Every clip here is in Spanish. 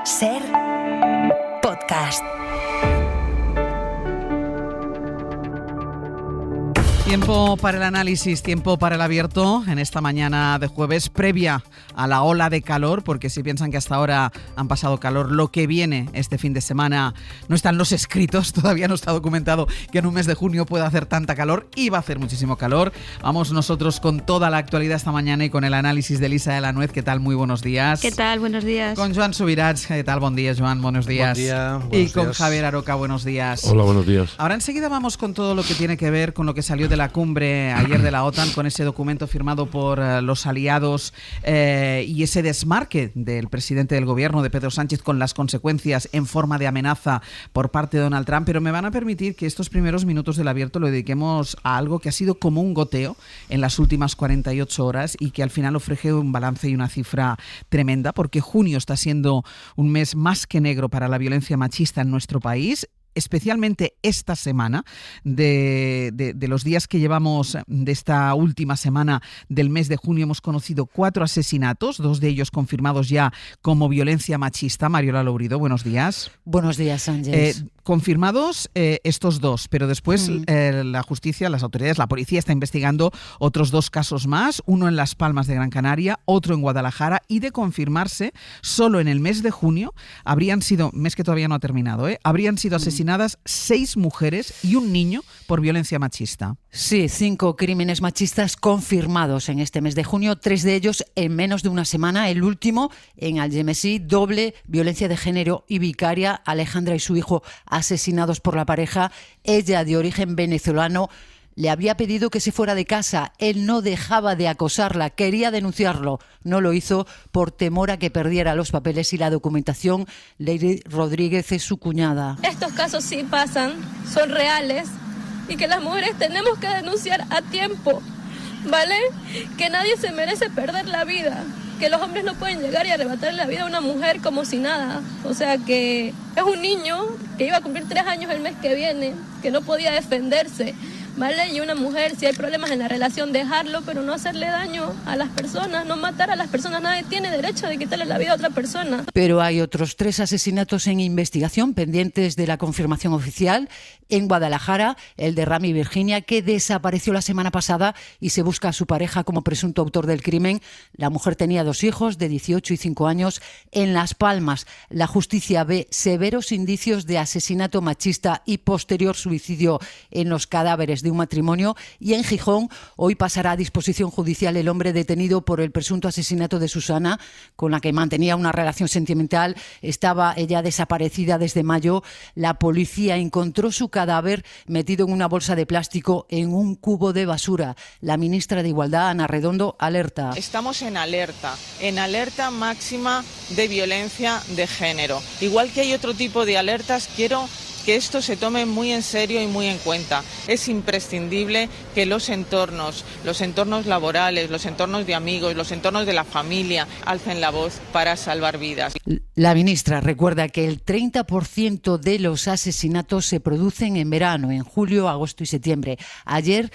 SER Podcast. Tiempo para el análisis, tiempo para el abierto en esta mañana de jueves previa a la ola de calor, porque si piensan que hasta ahora han pasado calor, lo que viene este fin de semana no están los escritos, todavía no está documentado que en un mes de junio pueda hacer tanta calor y va a hacer muchísimo calor. Vamos nosotros con toda la actualidad esta mañana y con el análisis de Elisa de la Nuez. ¿Qué tal? Muy buenos días. ¿Qué tal? Buenos días. Con Joan Subirats. ¿Qué tal? Buen día, Joan. Buenos días. Buen día. Y con Javier Aroca. Buenos días. Hola, buenos días. Ahora enseguida vamos con todo lo que tiene que ver con lo que salió de la cumbre ayer de la OTAN, con ese documento firmado por los aliados y ese desmarque del presidente del gobierno, de Pedro Sánchez, con las consecuencias en forma de amenaza por parte de Donald Trump. Pero me van a permitir que estos primeros minutos del abierto lo dediquemos a algo que ha sido como un goteo en las últimas 48 horas y que al final ofrece un balance y una cifra tremenda, porque junio está siendo un mes más que negro para la violencia machista en nuestro país. Especialmente esta semana, de los días que llevamos de esta última semana del mes de junio, hemos conocido 4 asesinatos, 2 de ellos confirmados ya como violencia machista. Mariola Lourido, buenos días. Buenos días, Ángeles. Confirmados estos 2, pero después la justicia, las autoridades, la policía está investigando otros 2 casos más, uno en Las Palmas de Gran Canaria, otro en Guadalajara, y de confirmarse, solo en el mes de junio habrían sido, mes que todavía no ha terminado, habrían sido asesinadas 6 mujeres y un niño por violencia machista. Sí, 5 crímenes machistas confirmados en este mes de junio, 3 de ellos en menos de una semana. El último en Algemesí, doble violencia de género y vicaria. Alejandra y su hijo asesinados por la pareja. Ella, de origen venezolano, le había pedido que se fuera de casa. Él no dejaba de acosarla, quería denunciarlo. No lo hizo por temor a que perdiera los papeles y la documentación. Lady Rodríguez es su cuñada. Estos casos sí pasan, son reales y que las mujeres tenemos que denunciar a tiempo, ¿vale? Que nadie se merece perder la vida, que los hombres no pueden llegar y arrebatarle la vida a una mujer como si nada. O sea, que es un niño que iba a cumplir 3 años el mes que viene, que no podía defenderse, ¿vale? Y una mujer, si hay problemas en la relación, dejarlo, pero no hacerle daño a las personas, no matar a las personas. Nadie tiene derecho de quitarle la vida a otra persona. Pero hay otros 3 asesinatos en investigación pendientes de la confirmación oficial. En Guadalajara, el de Rami Virginia, que desapareció la semana pasada y se busca a su pareja como presunto autor del crimen. La mujer tenía 2 hijos de 18 y 5 años. En Las Palmas, la justicia ve severos indicios de asesinato machista y posterior suicidio en los cadáveres de un matrimonio. Y en Gijón, hoy pasará a disposición judicial el hombre detenido por el presunto asesinato de Susana, con la que mantenía una relación sentimental. Estaba ella desaparecida desde mayo. La policía encontró su cadáver metido en una bolsa de plástico en un cubo de basura. La ministra de Igualdad, Ana Redondo, alerta. Estamos en alerta máxima de violencia de género. Igual que hay otro tipo de alertas, quiero que esto se tome muy en serio y muy en cuenta. Es imprescindible que los entornos laborales, los entornos de amigos, los entornos de la familia alcen la voz para salvar vidas. La ministra recuerda que el 30% de los asesinatos se producen en verano, en julio, agosto y septiembre. Ayer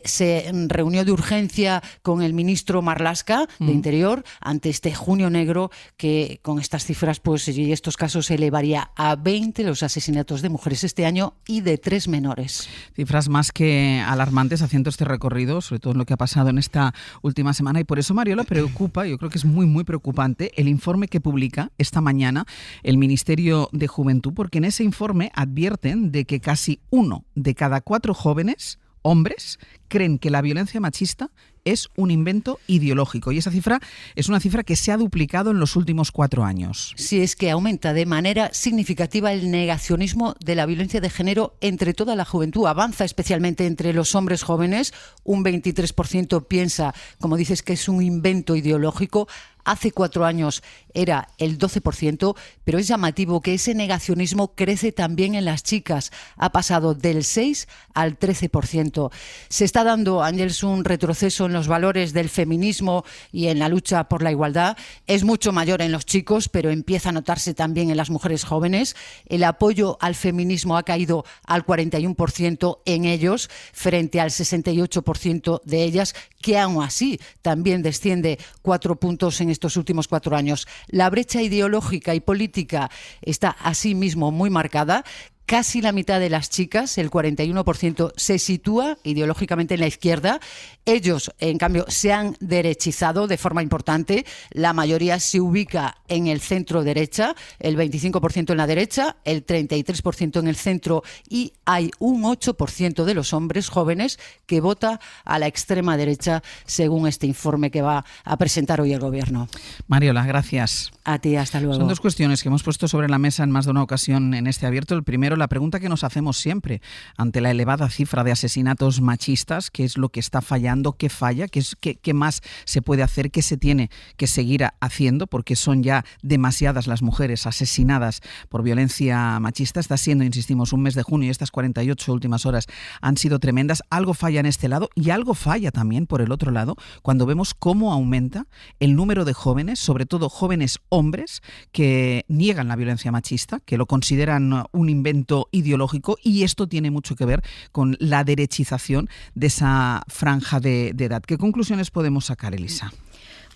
se reunió de urgencia con el ministro Marlaska de Interior ante este junio negro, que con estas cifras y estos casos se elevaría a 20 los asesinatos de mujeres este año y de 3 menores. Cifras más que alarmantes haciendo este recorrido, sobre todo en lo que ha pasado en esta última semana, y por eso, Mariola, preocupa, yo creo que es muy, muy preocupante el informe que publica esta mañana el Ministerio de Juventud, porque en ese informe advierten de que casi 1 de cada 4 jóvenes, hombres, creen que la violencia machista es un invento ideológico, y esa cifra es una cifra que se ha duplicado en los últimos 4 años. Sí, es que aumenta de manera significativa el negacionismo de la violencia de género entre toda la juventud. Avanza especialmente entre los hombres jóvenes. Un 23% piensa, como dices, que es un invento ideológico. Hace 4 años era el 12%, pero es llamativo que ese negacionismo crece también en las chicas. Ha pasado del 6 al 13%. Se está dando, Ángels, un retroceso en los valores del feminismo y en la lucha por la igualdad. Es mucho mayor en los chicos, pero empieza a notarse también en las mujeres jóvenes. El apoyo al feminismo ha caído al 41% en ellos, frente al 68% de ellas, que aún así también desciende 4 puntos en estos últimos 4 años. La brecha ideológica y política está asimismo muy marcada. Casi la mitad de las chicas, el 41%, se sitúa ideológicamente en la izquierda. Ellos, en cambio, se han derechizado de forma importante. La mayoría se ubica en el centro-derecha, el 25% en la derecha, el 33% en el centro, y hay un 8% de los hombres jóvenes que vota a la extrema derecha, según este informe que va a presentar hoy el Gobierno. Mariola, gracias. A ti, hasta luego. Son dos cuestiones que hemos puesto sobre la mesa en más de una ocasión en este abierto. El primero, la pregunta que nos hacemos siempre ante la elevada cifra de asesinatos machistas: ¿qué es lo que está fallando? ¿Qué falla? ¿Qué más se puede hacer? ¿Qué se tiene que seguir haciendo? Porque son ya demasiadas las mujeres asesinadas por violencia machista. Está siendo, insistimos, un mes de junio y estas 48 últimas horas han sido tremendas. Algo falla en este lado y algo falla también por el otro lado cuando vemos cómo aumenta el número de jóvenes, sobre todo jóvenes hombres, que niegan la violencia machista, que lo consideran un invento ideológico, y esto tiene mucho que ver con la derechización de esa franja de edad. ¿Qué conclusiones podemos sacar, Elisa?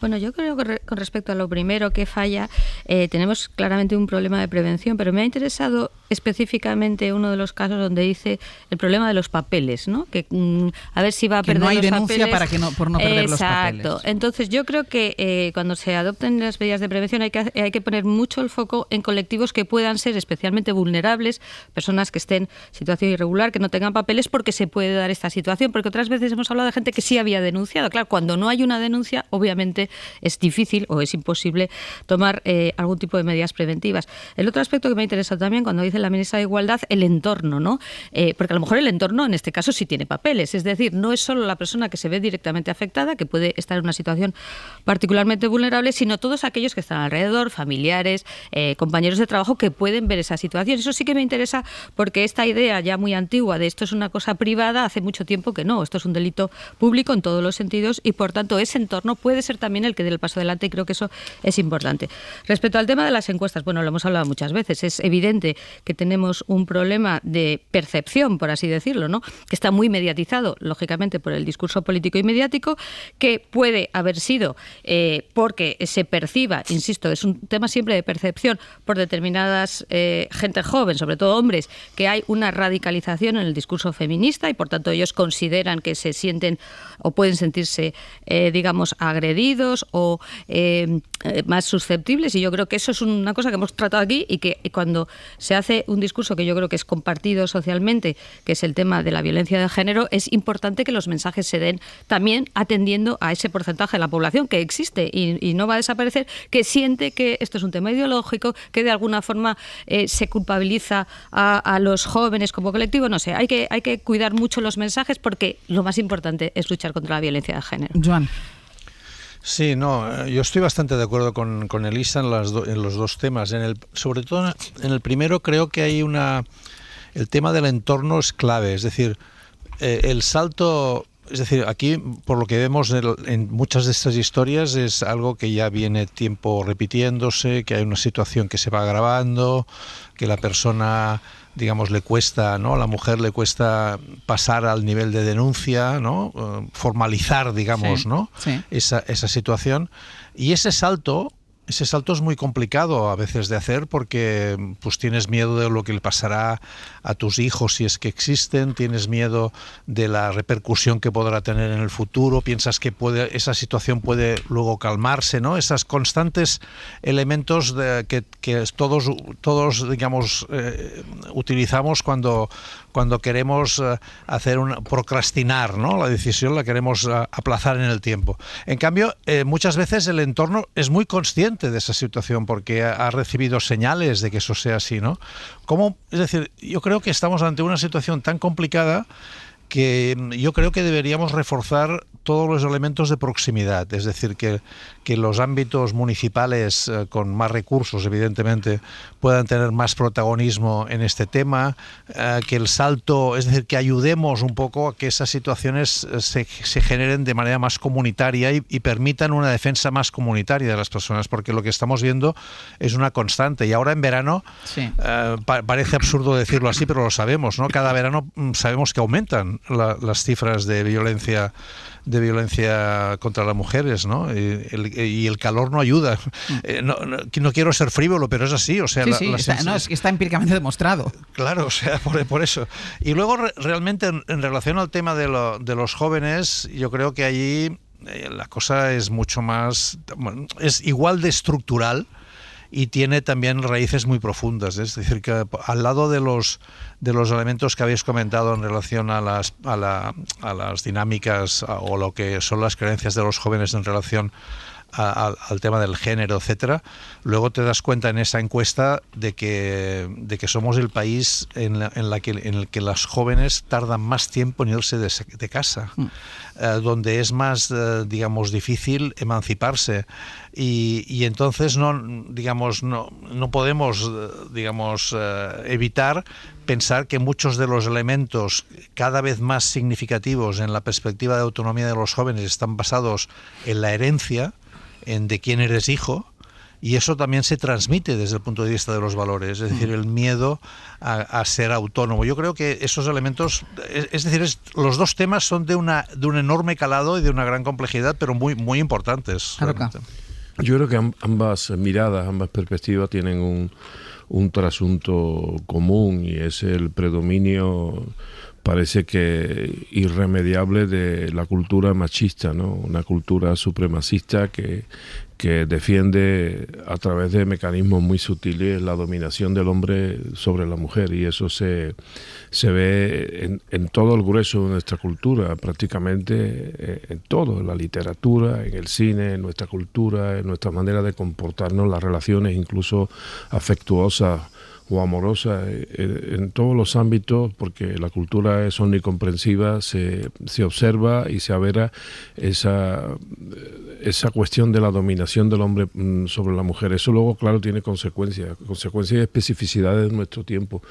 Bueno, yo creo que con respecto a lo primero que falla, tenemos claramente un problema de prevención, pero me ha interesado específicamente uno de los casos donde dice el problema de los papeles, ¿no? Que a ver si va a perder los papeles. Que no hay denuncia por no perder los papeles. Exacto. Entonces yo creo que cuando se adopten las medidas de prevención hay que poner mucho el foco en colectivos que puedan ser especialmente vulnerables, personas que estén en situación irregular, que no tengan papeles, porque se puede dar esta situación, porque otras veces hemos hablado de gente que sí había denunciado. Claro, cuando no hay una denuncia, obviamente es difícil o es imposible tomar algún tipo de medidas preventivas. El otro aspecto que me ha interesado también, cuando dice la ministra de Igualdad, el entorno, ¿no? Porque a lo mejor el entorno en este caso sí tiene papeles, es decir, no es solo la persona que se ve directamente afectada, que puede estar en una situación particularmente vulnerable, sino todos aquellos que están alrededor, familiares, compañeros de trabajo, que pueden ver esa situación. Eso sí que me interesa, porque esta idea ya muy antigua de esto es una cosa privada, hace mucho tiempo que no, esto es un delito público en todos los sentidos, y por tanto ese entorno puede ser también el que dé el paso adelante, y creo que eso es importante. Respecto al tema de las encuestas, bueno, lo hemos hablado muchas veces, es evidente que tenemos un problema de percepción, por así decirlo, ¿no? Que está muy mediatizado, lógicamente, por el discurso político y mediático, que puede haber sido porque se perciba, insisto, es un tema siempre de percepción, por determinadas gente joven, sobre todo hombres, que hay una radicalización en el discurso feminista, y por tanto ellos consideran que se sienten o pueden sentirse, digamos, agredidos o más susceptibles, y yo creo que eso es una cosa que hemos tratado aquí, y que cuando se hace un discurso que yo creo que es compartido socialmente, que es el tema de la violencia de género, es importante que los mensajes se den también atendiendo a ese porcentaje de la población que existe y no va a desaparecer, que siente que esto es un tema ideológico, que de alguna forma se culpabiliza a los jóvenes como colectivo. No sé, hay que cuidar mucho los mensajes, porque lo más importante es luchar contra la violencia de género. Joan. Sí, no, yo estoy bastante de acuerdo con Elisa en los dos temas. Sobre todo en el primero, creo que hay el tema del entorno es clave, es decir, el salto. Es decir, aquí, por lo que vemos en muchas de estas historias, es algo que ya viene tiempo repitiéndose, que hay una situación que se va agravando, que la persona, digamos, le cuesta, ¿no? A la mujer le cuesta pasar al nivel de denuncia, ¿no? Formalizar, digamos, sí, ¿no? Sí. Esa situación. Y ese salto es muy complicado a veces de hacer, porque pues tienes miedo de lo que le pasará a tus hijos si es que existen, tienes miedo de la repercusión que podrá tener en el futuro, piensas que esa situación puede luego calmarse, ¿no? Esas constantes elementos que todos digamos, utilizamos cuando queremos procrastinar, ¿no? La decisión la queremos aplazar en el tiempo. En cambio, muchas veces el entorno es muy consciente de esa situación, porque ha recibido señales de que eso sea así, ¿no? Es decir, yo creo que estamos ante una situación tan complicada que yo creo que deberíamos reforzar todos los elementos de proximidad, es decir, que los ámbitos municipales con más recursos, evidentemente, puedan tener más protagonismo en este tema, que el salto, es decir, que ayudemos un poco a que esas situaciones se generen de manera más comunitaria y permitan una defensa más comunitaria de las personas, porque lo que estamos viendo es una constante. Y ahora en verano, sí, parece absurdo decirlo así, pero lo sabemos, ¿no? Cada verano sabemos que aumentan las cifras de violencia contra las mujeres, ¿no? Y el calor no ayuda. No quiero ser frívolo, pero es así. O sea, está empíricamente demostrado. Claro, o sea, por eso. Y luego realmente en relación al tema de los jóvenes, yo creo que allí la cosa es mucho más, es igual de estructural y tiene también raíces muy profundas. Es decir, que al lado de los elementos que habéis comentado en relación a las dinámicas o lo que son las creencias de los jóvenes en relación al tema del género, etcétera, luego te das cuenta en esa encuesta de que somos el país en el que las jóvenes tardan más tiempo en irse de casa, donde es más, digamos, difícil emanciparse y entonces no podemos, digamos, evitar pensar que muchos de los elementos cada vez más significativos en la perspectiva de autonomía de los jóvenes están basados en la herencia, en de quién eres hijo, y eso también se transmite desde el punto de vista de los valores, es decir, el miedo a ser autónomo. Yo creo que esos elementos, es decir, los dos temas son de un enorme calado y de una gran complejidad, pero muy, muy importantes. Yo creo que ambas miradas, ambas perspectivas tienen un trasunto común, y es el predominio, parece que irremediable, de la cultura machista, ¿no? Una cultura supremacista que defiende a través de mecanismos muy sutiles la dominación del hombre sobre la mujer, y eso se ve en todo el grueso de nuestra cultura, prácticamente en todo, en la literatura, en el cine, en nuestra cultura, en nuestra manera de comportarnos, las relaciones incluso afectuosas o amorosa, en todos los ámbitos, porque la cultura es omnicomprensiva, se observa y se avera esa cuestión de la dominación del hombre sobre la mujer. Eso luego, claro, tiene consecuencias y especificidades de nuestro tiempo.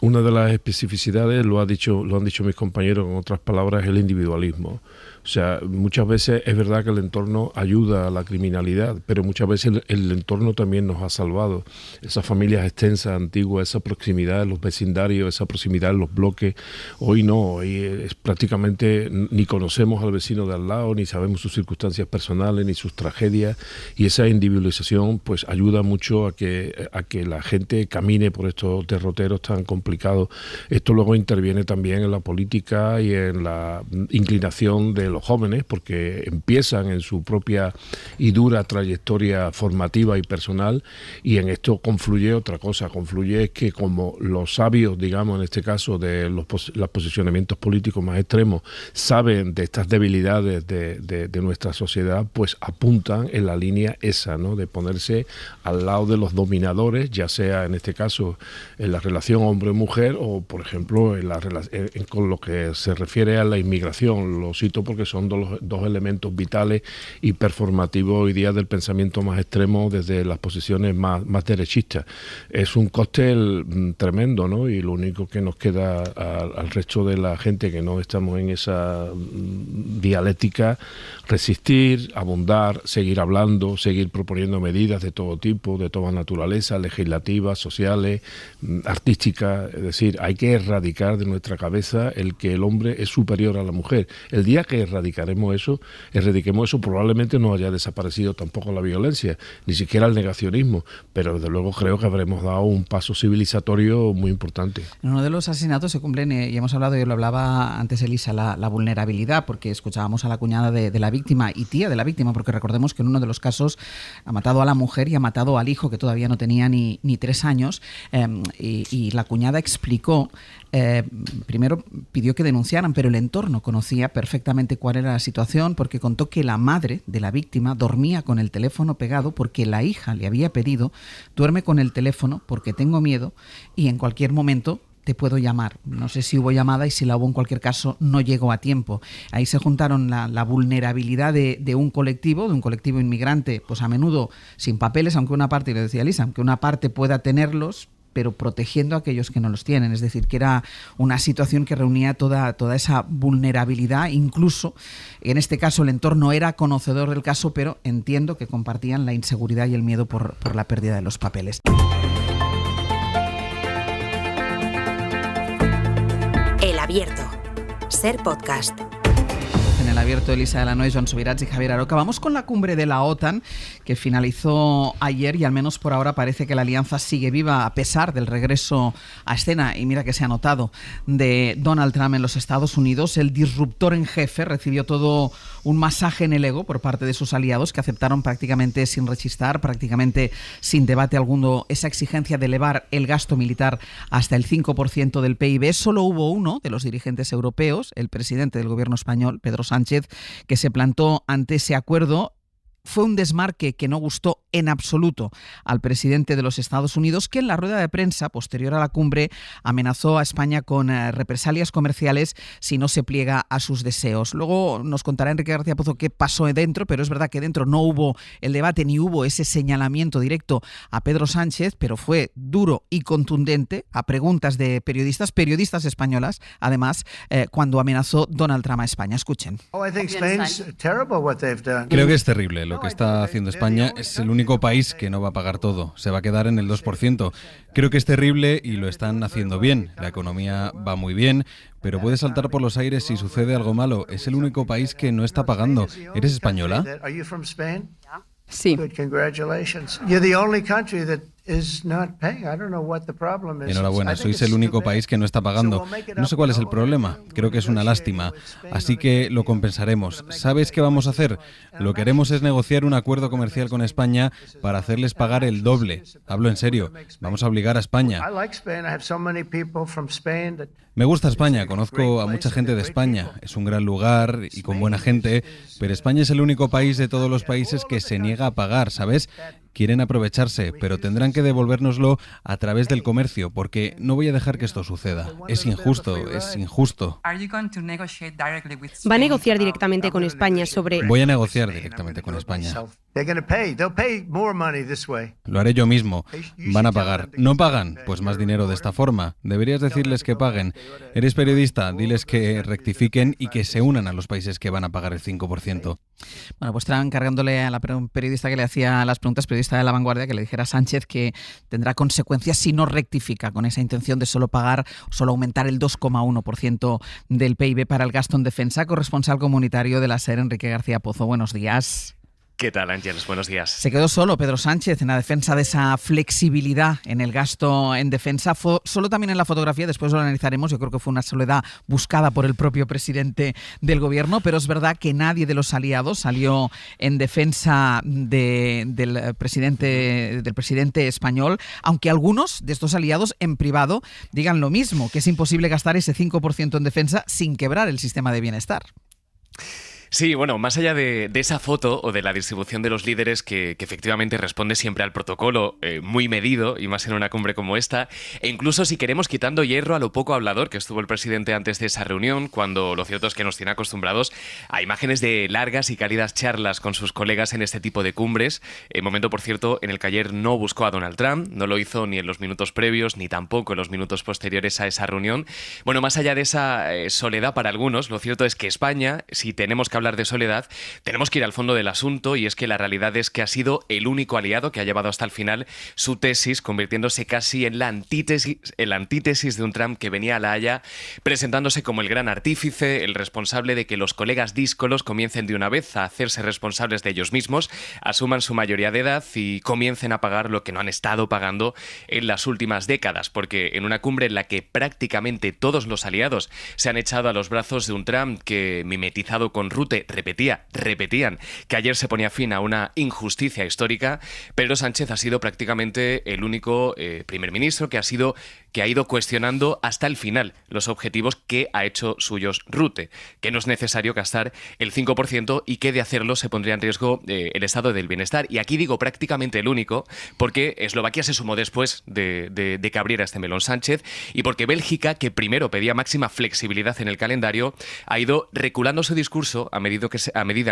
Una de las especificidades, lo han dicho mis compañeros con otras palabras, es el individualismo. O sea, muchas veces es verdad que el entorno ayuda a la criminalidad, pero muchas veces el entorno también nos ha salvado. Esas familias extensas, antiguas, esa proximidad en los vecindarios, esa proximidad en los bloques, hoy no, hoy es prácticamente ni conocemos al vecino de al lado, ni sabemos sus circunstancias personales, ni sus tragedias, y esa individualización pues ayuda mucho a que la gente camine por estos derroteros tan complicados. Esto luego interviene también en la política y en la inclinación de los jóvenes, porque empiezan en su propia y dura trayectoria formativa y personal, y en esto confluye otra cosa. Confluye es que como los sabios, digamos, en este caso de los posicionamientos políticos más extremos, saben de estas debilidades de nuestra sociedad, pues apuntan en la línea esa, ¿no? De ponerse al lado de los dominadores, ya sea en este caso en la relación hombre-mujer o, por ejemplo, con lo que se refiere a la inmigración. Lo cito porque son dos elementos vitales y performativos hoy día del pensamiento más extremo desde las posiciones más derechistas. Es un cóctel tremendo, ¿no? Y lo único que nos queda al resto de la gente que no estamos en esa dialéctica, resistir, abundar, seguir hablando, seguir proponiendo medidas de todo tipo, de toda naturaleza, legislativas, sociales, artísticas. Es decir, hay que erradicar de nuestra cabeza el que el hombre es superior a la mujer. El día que erradiquemos eso, probablemente no haya desaparecido tampoco la violencia, ni siquiera el negacionismo, pero desde luego creo que habremos dado un paso civilizatorio muy importante. En uno de los asesinatos se cumplen, y hemos hablado, yo lo hablaba antes Elisa, la vulnerabilidad, porque escuchábamos a la cuñada de la víctima y tía de la víctima, porque recordemos que en uno de los casos ha matado a la mujer y ha matado al hijo, que todavía no tenía ni 3 años, y la cuñada explicó, primero pidió que denunciaran, pero el entorno conocía perfectamente cuál era la situación, porque contó que la madre de la víctima dormía con el teléfono pegado porque la hija le había pedido: duerme con el teléfono porque tengo miedo y en cualquier momento te puedo llamar. No sé si hubo llamada, y si la hubo, en cualquier caso no llegó a tiempo. Ahí se juntaron la vulnerabilidad de un colectivo inmigrante, pues a menudo sin papeles, aunque una parte, y lo decía Elisa, aunque una parte pueda tenerlos, pero protegiendo a aquellos que no los tienen. Es decir, que era una situación que reunía toda esa vulnerabilidad. Incluso, en este caso, el entorno era conocedor del caso, pero entiendo que compartían la inseguridad y el miedo por la pérdida de los papeles. El Abierto, Ser Podcast. En el abierto, Elisa de la Noe, Joan Subirats y Javier Aroca. Vamos con la cumbre de la OTAN que finalizó ayer y al menos por ahora parece que la alianza sigue viva a pesar del regreso a escena, y mira que se ha notado, de Donald Trump en los Estados Unidos. El disruptor en jefe recibió todo un masaje en el ego por parte de sus aliados, que aceptaron prácticamente sin rechistar, prácticamente sin debate alguno, esa exigencia de elevar el gasto militar hasta el 5% del PIB. Solo hubo uno de los dirigentes europeos, el presidente del gobierno español, Pedro Sánchez, que se plantó ante ese acuerdo. Fue un desmarque que no gustó en absoluto al presidente de los Estados Unidos, que en la rueda de prensa posterior a la cumbre amenazó a España con represalias comerciales si no se pliega a sus deseos. Luego nos contará Enrique García Pozo qué pasó dentro, pero es verdad que dentro no hubo el debate ni hubo ese señalamiento directo a Pedro Sánchez, pero fue duro y contundente a preguntas de periodistas españolas, además, cuando amenazó Donald Trump a España. Escuchen. Creo que es terrible. Lo que está haciendo España es el único país que no va a pagar todo. Se va a quedar en el 2%. Creo que es terrible y lo están haciendo bien. La economía va muy bien, pero puede saltar por los aires si sucede algo malo. Es el único país que no está pagando. ¿Eres española? Sí. Enhorabuena, sois el único país que no está pagando. No sé cuál es el problema, creo que es una lástima. Así que lo compensaremos. ¿Sabes qué vamos a hacer? Lo que haremos es negociar un acuerdo comercial con España para hacerles pagar el doble. Hablo en serio, vamos a obligar a España. Me gusta España, conozco a mucha gente de España. Es un gran lugar y con buena gente, pero España es el único país de todos los países que se niega a pagar, ¿sabes? Quieren aprovecharse, pero tendrán que devolvérnoslo a través del comercio, porque no voy a dejar que esto suceda. Es injusto, es injusto. ¿Va a negociar directamente con España sobre...? Voy a negociar directamente con España. Lo haré yo mismo. Van a pagar. ¿No pagan? Pues más dinero de esta forma. Deberías decirles que paguen. Eres periodista, diles que rectifiquen y que se unan a los países que van a pagar el 5%. Bueno, pues estaban cargándole a la periodista que le hacía las preguntas, periodista de La Vanguardia, que le dijera a Sánchez que tendrá consecuencias si no rectifica con esa intención de solo aumentar el 2,1% del PIB para el gasto en defensa. Corresponsal comunitario de la SER, Enrique García Pozo. Buenos días. ¿Qué tal, Ángeles? Buenos días. Se quedó solo Pedro Sánchez en la defensa de esa flexibilidad en el gasto en defensa. Fue solo también en la fotografía, después lo analizaremos. Yo creo que fue una soledad buscada por el propio presidente del gobierno, pero es verdad que nadie de los aliados salió en defensa del presidente español, aunque algunos de estos aliados en privado digan lo mismo, que es imposible gastar ese 5% en defensa sin quebrar el sistema de bienestar. Sí, bueno, más allá de esa foto o de la distribución de los líderes que efectivamente responde siempre al protocolo muy medido, y más en una cumbre como esta, e incluso si queremos quitando hierro a lo poco hablador que estuvo el presidente antes de esa reunión, cuando lo cierto es que nos tiene acostumbrados a imágenes de largas y cálidas charlas con sus colegas en este tipo de cumbres, momento, por cierto, en el que ayer no buscó a Donald Trump, no lo hizo ni en los minutos previos ni tampoco en los minutos posteriores a esa reunión. Bueno, más allá de esa soledad para algunos, lo cierto es que España, si tenemos que hablar de soledad, tenemos que ir al fondo del asunto, y es que la realidad es que ha sido el único aliado que ha llevado hasta el final su tesis, convirtiéndose casi en la antítesis de un Trump que venía a La Haya presentándose como el gran artífice, el responsable de que los colegas díscolos comiencen de una vez a hacerse responsables de ellos mismos, asuman su mayoría de edad y comiencen a pagar lo que no han estado pagando en las últimas décadas, porque en una cumbre en la que prácticamente todos los aliados se han echado a los brazos de un Trump que, mimetizado con Rutte, repetían que ayer se ponía fin a una injusticia histórica, Pedro Sánchez ha sido prácticamente el único primer ministro que ha ido cuestionando hasta el final los objetivos que ha hecho suyos Rutte, que no es necesario gastar el 5% y que de hacerlo se pondría en riesgo el estado del bienestar. Y aquí digo prácticamente el único, porque Eslovaquia se sumó después de que abriera este melón Sánchez, y porque Bélgica, que primero pedía máxima flexibilidad en el calendario, ha ido reculando su discurso a medida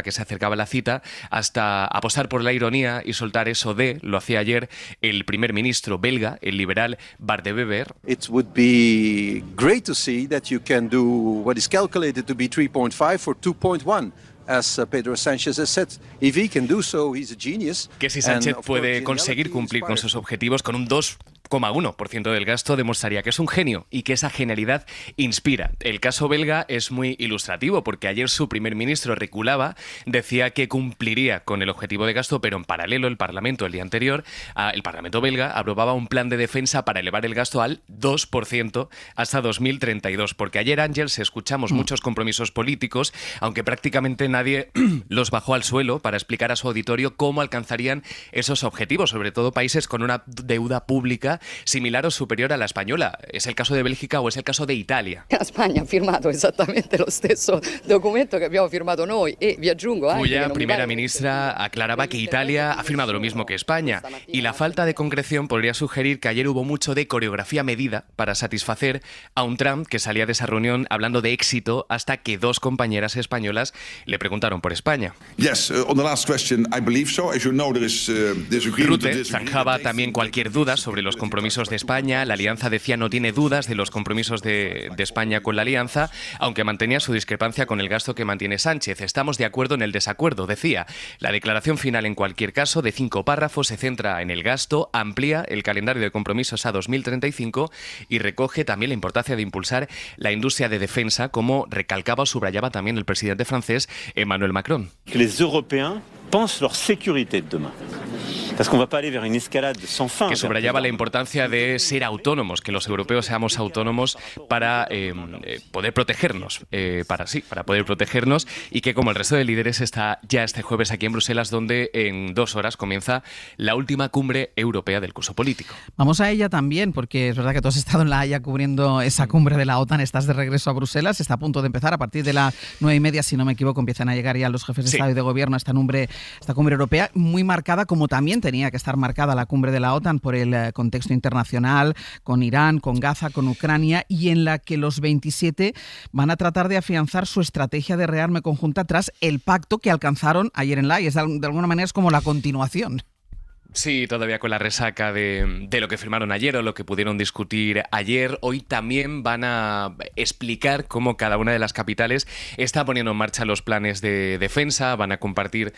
que se acercaba la cita, hasta apostar por la ironía y soltar eso lo hacía ayer el primer ministro belga, el liberal Bart de Wever. It would be great to see that you can do what is calculated to be 3.5 for 2.1. As Pedro Sánchez has said, if he can do so, he's a genius. Que si Sánchez puede conseguir cumplir con sus objetivos con un 2 0,1% del gasto demostraría que es un genio y que esa genialidad inspira. El caso belga es muy ilustrativo porque ayer su primer ministro reculaba, decía que cumpliría con el objetivo de gasto, pero en paralelo el Parlamento el día anterior, el Parlamento belga aprobaba un plan de defensa para elevar el gasto al 2% hasta 2032, porque ayer, Ángels, escuchamos muchos compromisos políticos, aunque prácticamente nadie los bajó al suelo para explicar a su auditorio cómo alcanzarían esos objetivos, sobre todo países con una deuda pública similar o superior a la española. ¿Es el caso de Bélgica o es el caso de Italia? Spagna ha firmato esattamente lo stesso documento che abbiamo firmato noi e vi aggiungo anche cuya primera ministra aclaraba que Italia ha firmado lo mismo que España, y la falta de concreción podría sugerir que ayer hubo mucho de coreografía medida para satisfacer a un Trump que salía de esa reunión hablando de éxito hasta que dos compañeras españolas le preguntaron por España. Rutte zanjaba también cualquier duda sobre los compromisos de España. La Alianza decía no tiene dudas de los compromisos de España con la Alianza, aunque mantenía su discrepancia con el gasto que mantiene Sánchez. Estamos de acuerdo en el desacuerdo, decía. La declaración final, en cualquier caso, de 5 párrafos, se centra en el gasto, amplía el calendario de compromisos a 2035 y recoge también la importancia de impulsar la industria de defensa, como recalcaba o subrayaba también el presidente francés Emmanuel Macron. Que los europeos pensent leur sécurité de demain. Que subrayaba la importancia de ser autónomos, que los europeos seamos autónomos para poder protegernos, para poder protegernos, y que como el resto de líderes está ya este jueves aquí en Bruselas, donde en 2 horas comienza la última cumbre europea del curso político. Vamos a ella también, porque es verdad que tú has estado en La Haya cubriendo esa cumbre de la OTAN, estás de regreso a Bruselas, está a punto de empezar, a partir de las 9:30, si no me equivoco, empiezan a llegar ya los jefes de Estado y de Gobierno a esta cumbre europea, muy marcada, como también tenía que estar marcada la cumbre de la OTAN por el contexto internacional, con Irán, con Gaza, con Ucrania, y en la que los 27 van a tratar de afianzar su estrategia de rearme conjunta tras el pacto que alcanzaron ayer en La Haya. De alguna manera es como la continuación. Sí, todavía con la resaca de lo que firmaron ayer o lo que pudieron discutir ayer. Hoy también van a explicar cómo cada una de las capitales está poniendo en marcha los planes de defensa, van a compartir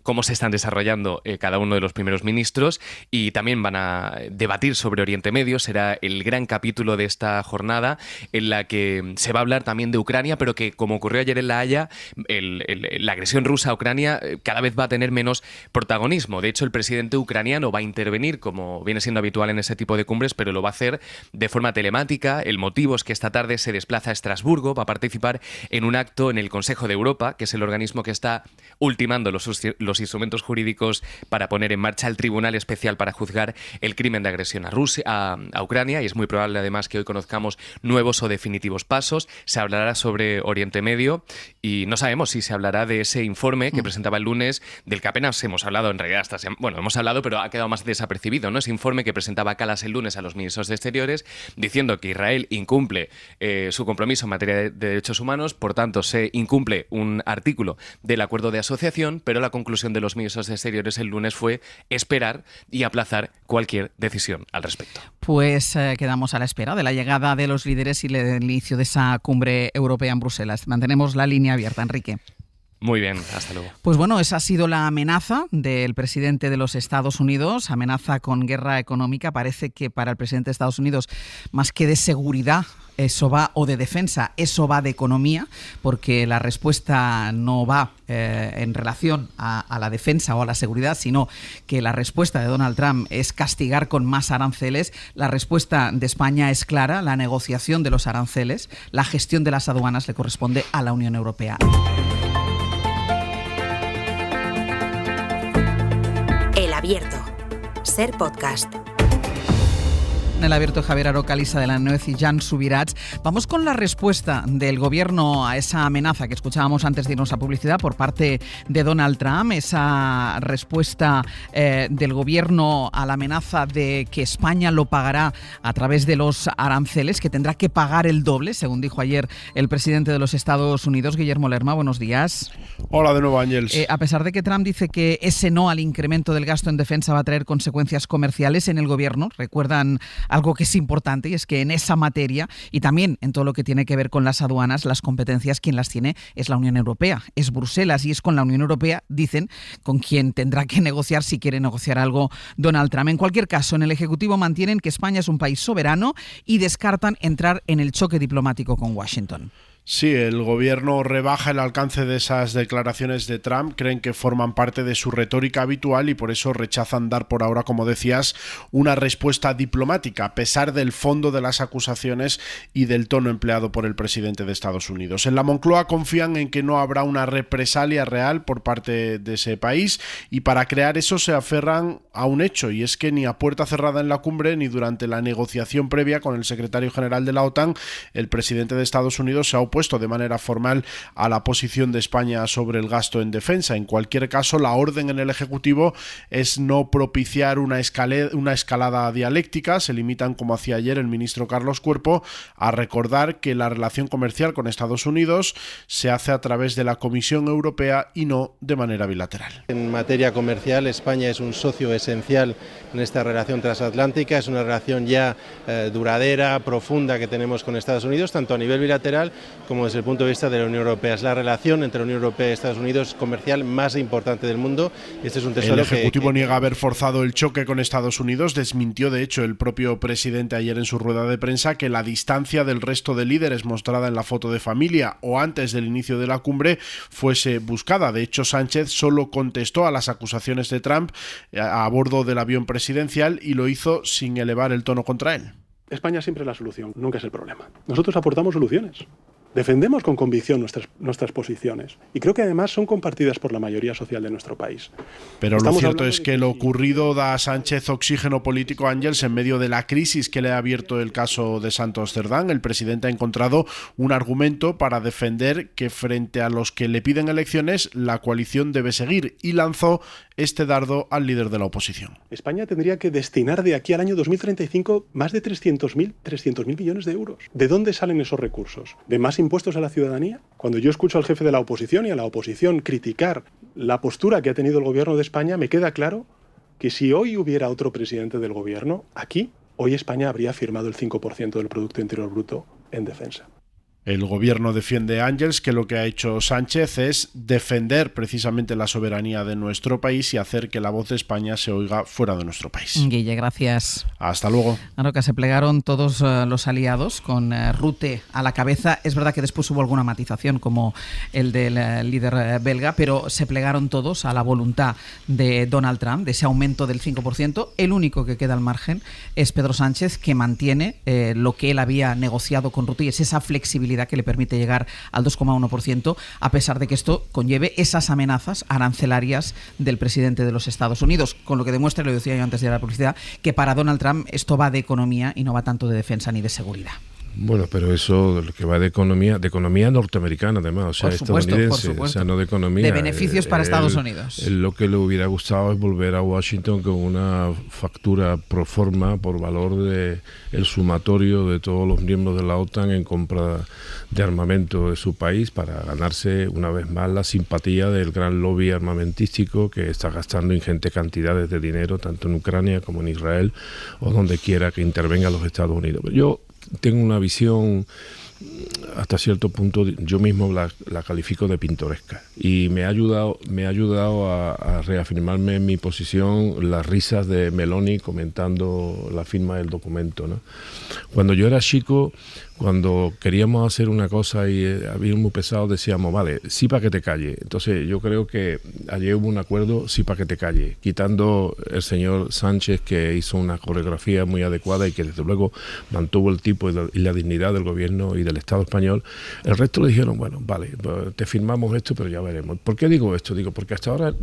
cómo se están desarrollando cada uno de los primeros ministros, y también van a debatir sobre Oriente Medio. Será el gran capítulo de esta jornada, en la que se va a hablar también de Ucrania, pero que, como ocurrió ayer en La Haya, la agresión rusa a Ucrania cada vez va a tener menos protagonismo. De hecho, el presidente ucraniano va a intervenir, como viene siendo habitual en ese tipo de cumbres, pero lo va a hacer de forma telemática. El motivo es que esta tarde se desplaza a Estrasburgo, va a participar en un acto en el Consejo de Europa, que es el organismo que está ultimando los instrumentos jurídicos para poner en marcha el Tribunal Especial para juzgar el crimen de agresión a Ucrania, y es muy probable además que hoy conozcamos nuevos o definitivos pasos. Se hablará sobre Oriente Medio y no sabemos si se hablará de ese informe que presentaba el lunes, del que apenas hemos hablado en realidad esta semana. Bueno, hemos hablado, pero ha quedado más desapercibido, ¿no? Ese informe que presentaba Kallas el lunes a los ministros de Exteriores, diciendo que Israel incumple su compromiso en materia de derechos humanos, por tanto se incumple un artículo del acuerdo de asociación, pero la conclusión de los ministros de Exteriores el lunes fue esperar y aplazar cualquier decisión al respecto. Pues quedamos a la espera de la llegada de los líderes y el inicio de esa cumbre europea en Bruselas. Mantenemos la línea abierta, Enrique. Muy bien, hasta luego. Pues bueno, esa ha sido la amenaza del presidente de los Estados Unidos, amenaza con guerra económica. Parece que para el presidente de Estados Unidos, más que de seguridad, eso va, o de defensa, eso va de economía, porque la respuesta no va en relación a la defensa o a la seguridad, sino que la respuesta de Donald Trump es castigar con más aranceles. La respuesta de España es clara: la negociación de los aranceles, la gestión de las aduanas le corresponde a la Unión Europea. El Abierto. Ser podcast. En el Abierto, Javier Aroca, Lisa de la Nuez y Jan Subirats. Vamos con la respuesta del Gobierno a esa amenaza que escuchábamos antes de irnos a publicidad por parte de Donald Trump, esa respuesta del Gobierno a la amenaza de que España lo pagará a través de los aranceles, que tendrá que pagar el doble, según dijo ayer el presidente de los Estados Unidos, Guillermo Lerma. Buenos días. Hola de nuevo, Ángels. A pesar de que Trump dice que ese no al incremento del gasto en defensa va a traer consecuencias comerciales, en el Gobierno recuerdan algo que es importante, y es que en esa materia y también en todo lo que tiene que ver con las aduanas, las competencias, quien las tiene es la Unión Europea, es Bruselas, y es con la Unión Europea, dicen, con quien tendrá que negociar si quiere negociar algo Donald Trump. En cualquier caso, en el Ejecutivo mantienen que España es un país soberano y descartan entrar en el choque diplomático con Washington. Sí, el gobierno rebaja el alcance de esas declaraciones de Trump, creen que forman parte de su retórica habitual y por eso rechazan dar por ahora, como decías, una respuesta diplomática, a pesar del fondo de las acusaciones y del tono empleado por el presidente de Estados Unidos. En la Moncloa confían en que no habrá una represalia real por parte de ese país y para crear eso se aferran a un hecho, y es que ni a puerta cerrada en la cumbre ni durante la negociación previa con el secretario general de la OTAN, el presidente de Estados Unidos se ha opuesto de manera formal a la posición de España sobre el gasto en defensa. En cualquier caso, la orden en el Ejecutivo es no propiciar una escalada dialéctica. Se limitan, como hacía ayer el ministro Carlos Cuerpo, a recordar que la relación comercial con Estados Unidos se hace a través de la Comisión Europea y no de manera bilateral. En materia comercial, España es un socio esencial en esta relación transatlántica. Es una relación ya duradera, profunda que tenemos con Estados Unidos, tanto a nivel bilateral como desde el punto de vista de la Unión Europea. Es la relación entre la Unión Europea y Estados Unidos comercial más importante del mundo. Este es un tesoro. El Ejecutivo niega haber forzado el choque con Estados Unidos. Desmintió, de hecho, el propio presidente ayer en su rueda de prensa que la distancia del resto de líderes mostrada en la foto de familia o antes del inicio de la cumbre fuese buscada. De hecho, Sánchez solo contestó a las acusaciones de Trump a bordo del avión presidencial y lo hizo sin elevar el tono contra él. España siempre es la solución, nunca es el problema. Nosotros aportamos soluciones. Defendemos con convicción nuestras posiciones y creo que además son compartidas por la mayoría social de nuestro país. Pero lo cierto es que lo ocurrido da a Sánchez oxígeno político, Ángels, en medio de la crisis que le ha abierto el caso de Santos Cerdán. El presidente ha encontrado un argumento para defender que frente a los que le piden elecciones, la coalición debe seguir y lanzó este dardo al líder de la oposición. España tendría que destinar de aquí al año 2035 más de 300.000 millones de euros. ¿De dónde salen esos recursos? ¿De más impuestos a la ciudadanía? Cuando yo escucho al jefe de la oposición y a la oposición criticar la postura que ha tenido el gobierno de España, me queda claro que si hoy hubiera otro presidente del gobierno, aquí, hoy España habría firmado el 5% del Producto Interior Bruto en defensa. El gobierno defiende, Ángels, que lo que ha hecho Sánchez es defender precisamente la soberanía de nuestro país y hacer que la voz de España se oiga fuera de nuestro país. Guille, gracias. Hasta luego. Claro que se plegaron todos los aliados con Rutte a la cabeza. Es verdad que después hubo alguna matización como el del líder belga, pero se plegaron todos a la voluntad de Donald Trump, de ese aumento del 5%. El único que queda al margen es Pedro Sánchez, que mantiene lo que él había negociado con Rutte y es esa flexibilidad que le permite llegar al 2,1%, a pesar de que esto conlleve esas amenazas arancelarias del presidente de los Estados Unidos, con lo que demuestra, lo decía yo antes de la publicidad, que para Donald Trump esto va de economía y no va tanto de defensa ni de seguridad. Bueno, pero eso que va de economía norteamericana además, o sea, estadounidense, o sea, no de economía. De beneficios para Estados Unidos. Lo que le hubiera gustado es volver a Washington con una factura pro forma por valor de el sumatorio de todos los miembros de la OTAN en compra de armamento de su país para ganarse una vez más la simpatía del gran lobby armamentístico que está gastando ingentes cantidades de dinero tanto en Ucrania como en Israel o donde quiera que intervenga los Estados Unidos. Pero yo tengo una visión hasta cierto punto, yo mismo la califico de pintoresca y me ha ayudado a reafirmarme en mi posición las risas de Meloni comentando la firma del documento, ¿no? Cuando yo era chico, cuando queríamos hacer una cosa y había muy pesado, decíamos, vale, sí para que te calle. Entonces yo creo que ayer hubo un acuerdo, sí para que te calle, quitando el señor Sánchez, que hizo una coreografía muy adecuada y que desde luego mantuvo el tipo y la dignidad del gobierno y del Estado español. El resto le dijeron, bueno, vale, te firmamos esto, pero ya veremos. ¿Por qué digo esto? Digo, porque hasta ahora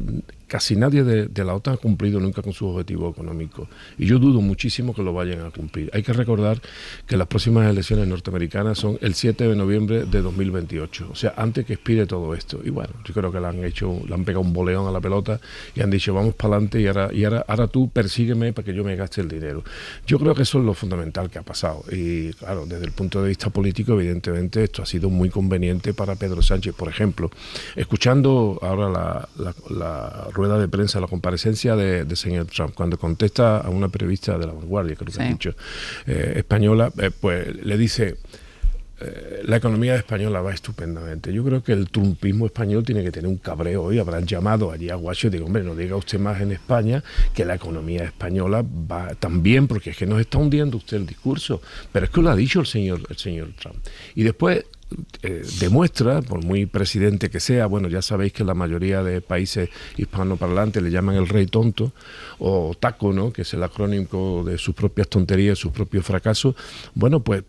casi nadie de la OTAN ha cumplido nunca con su objetivo económico. Y yo dudo muchísimo que lo vayan a cumplir. Hay que recordar que las próximas elecciones norteamericanas son el 7 de noviembre de 2028, o sea, antes que expire todo esto. Y bueno, yo creo que le han pegado un boleón a la pelota y han dicho, vamos para adelante y ahora tú persígueme para que yo me gaste el dinero. Yo creo que eso es lo fundamental que ha pasado. Y claro, desde el punto de vista político, evidentemente efectivamente esto ha sido muy conveniente para Pedro Sánchez. Por ejemplo, escuchando ahora la rueda de prensa, la comparecencia de señor Trump, cuando contesta a una periodista de La Vanguardia, creo que ha dicho, española, pues le dice: la economía española va estupendamente. Yo creo que el trumpismo español tiene que tener un cabreo hoy. Habrán llamado allí a Washington y digo, hombre, no diga usted más en España que la economía española va tan bien, porque es que nos está hundiendo usted el discurso. Pero es que lo ha dicho el señor Trump. Y después demuestra, por muy presidente que sea, bueno, ya sabéis que la mayoría de países hispanoparlantes le llaman el rey tonto, o taco, ¿no?, que es el acrónimo de sus propias tonterías, sus propios fracasos. Bueno, pues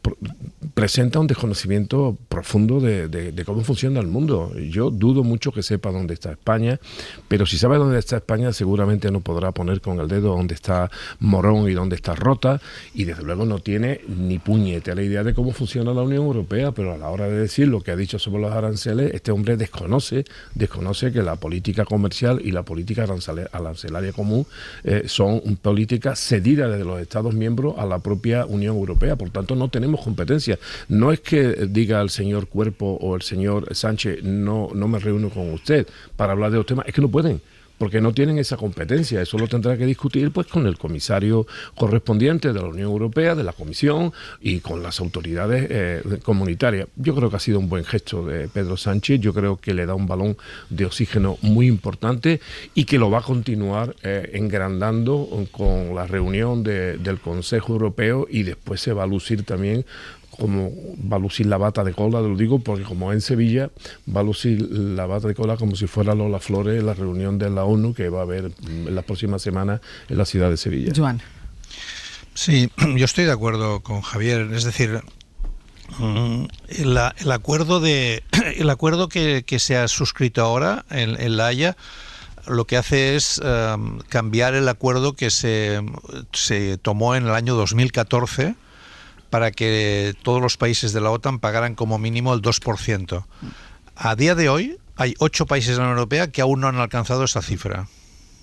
presenta un desconocimiento profundo de cómo funciona el mundo. Yo dudo mucho que sepa dónde está España, pero si sabe dónde está España, seguramente no podrá poner con el dedo dónde está Morón y dónde está Rota, y desde luego no tiene ni puñetera idea de cómo funciona la Unión Europea, pero a la hora de decir lo que ha dicho sobre los aranceles, este hombre desconoce que la política comercial y la política arancelaria común son políticas cedidas desde los Estados miembros a la propia Unión Europea. Por tanto, no tenemos competencia. No es que diga el señor Cuerpo o el señor Sánchez, no me reúno con usted para hablar de los temas, es que no pueden, porque no tienen esa competencia. Eso lo tendrá que discutir pues con el comisario correspondiente de la Unión Europea, de la Comisión y con las autoridades comunitarias. Yo creo que ha sido un buen gesto de Pedro Sánchez. Yo creo que le da un balón de oxígeno muy importante y que lo va a continuar engrandando con la reunión del Consejo Europeo, y después se va a lucir también, como va a lucir la bata de cola, lo digo porque como en Sevilla, va a lucir la bata de cola como si fuera Lola Flores en la reunión de la ONU que va a haber en las próximas semanas en la ciudad de Sevilla. Joan. Sí, yo estoy de acuerdo con Javier. Es decir, el acuerdo que se ha suscrito ahora en La Haya lo que hace es cambiar el acuerdo que se tomó en el año 2014 para que todos los países de la OTAN pagaran como mínimo el 2%. A día de hoy hay 8 países de la Unión Europea que aún no han alcanzado esa cifra,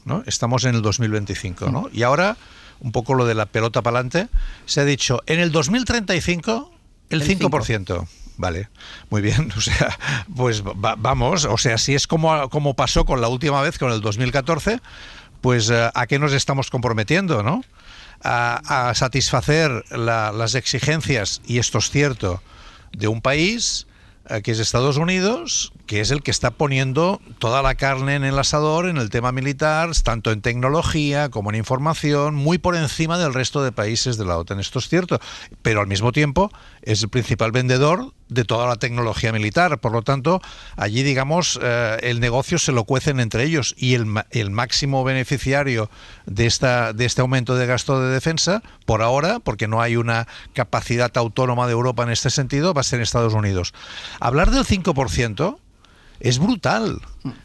¿no? Estamos en el 2025, ¿no? Y ahora, un poco lo de la pelota para adelante, se ha dicho, en el 2035, el 5%. Vale, muy bien, o sea, pues vamos, o sea, si es como pasó con la última vez, con el 2014, pues ¿a qué nos estamos comprometiendo, no? A satisfacer las exigencias, y esto es cierto, de un país que es Estados Unidos, que es el que está poniendo toda la carne en el asador en el tema militar, tanto en tecnología como en información, muy por encima del resto de países de la OTAN. Esto es cierto, pero al mismo tiempo es el principal vendedor de toda la tecnología militar. Por lo tanto, allí, digamos, el negocio se lo cuecen entre ellos, y el máximo beneficiario de este aumento de gasto de defensa, por ahora, porque no hay una capacidad autónoma de Europa en este sentido, va a ser Estados Unidos. Hablar del 5% es brutal,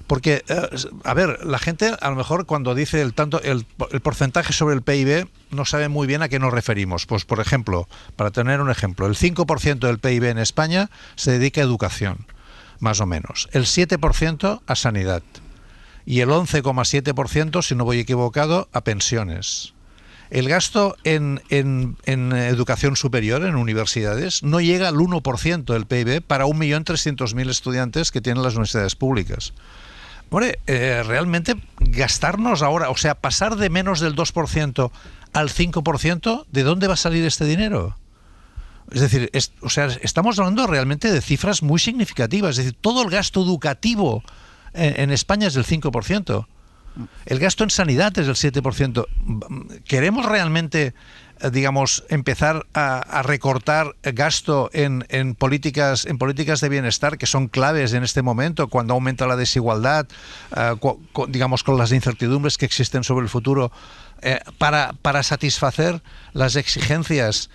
porque, a ver, la gente a lo mejor cuando dice el porcentaje sobre el PIB no sabe muy bien a qué nos referimos. Pues, por ejemplo, para tener un ejemplo, el 5% del PIB en España se dedica a educación, más o menos, el 7% a sanidad y el 11,7%, si no voy equivocado, a pensiones. El gasto en educación superior, en universidades, no llega al 1% del PIB para 1.300.000 estudiantes que tienen las universidades públicas. Bueno, realmente gastarnos ahora, o sea, pasar de menos del 2% al 5%, ¿de dónde va a salir este dinero? Es decir, estamos hablando realmente de cifras muy significativas. Es decir, todo el gasto educativo en España es del 5%. El gasto en sanidad es del 7%. ¿Queremos realmente, digamos, empezar a recortar gasto en políticas de bienestar que son claves en este momento, cuando aumenta la desigualdad, digamos, con las incertidumbres que existen sobre el futuro, para satisfacer las exigencias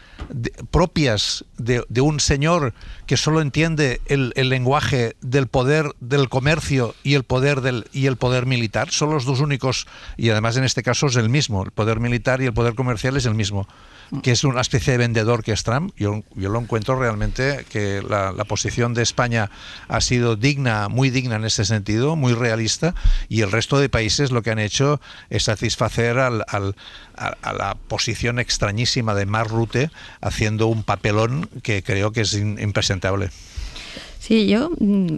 propias de un señor que solo entiende el lenguaje del poder del comercio y el poder militar? Son los dos únicos, y además en este caso es el mismo, el poder militar y el poder comercial es el mismo. que es una especie de vendedor que es Trump. Yo lo encuentro realmente que la posición de España ha sido digna, muy digna en ese sentido, muy realista, y el resto de países lo que han hecho es satisfacer a la posición extrañísima de Mark Rutte, haciendo un papelón que creo que es impresentable. Sí, yo,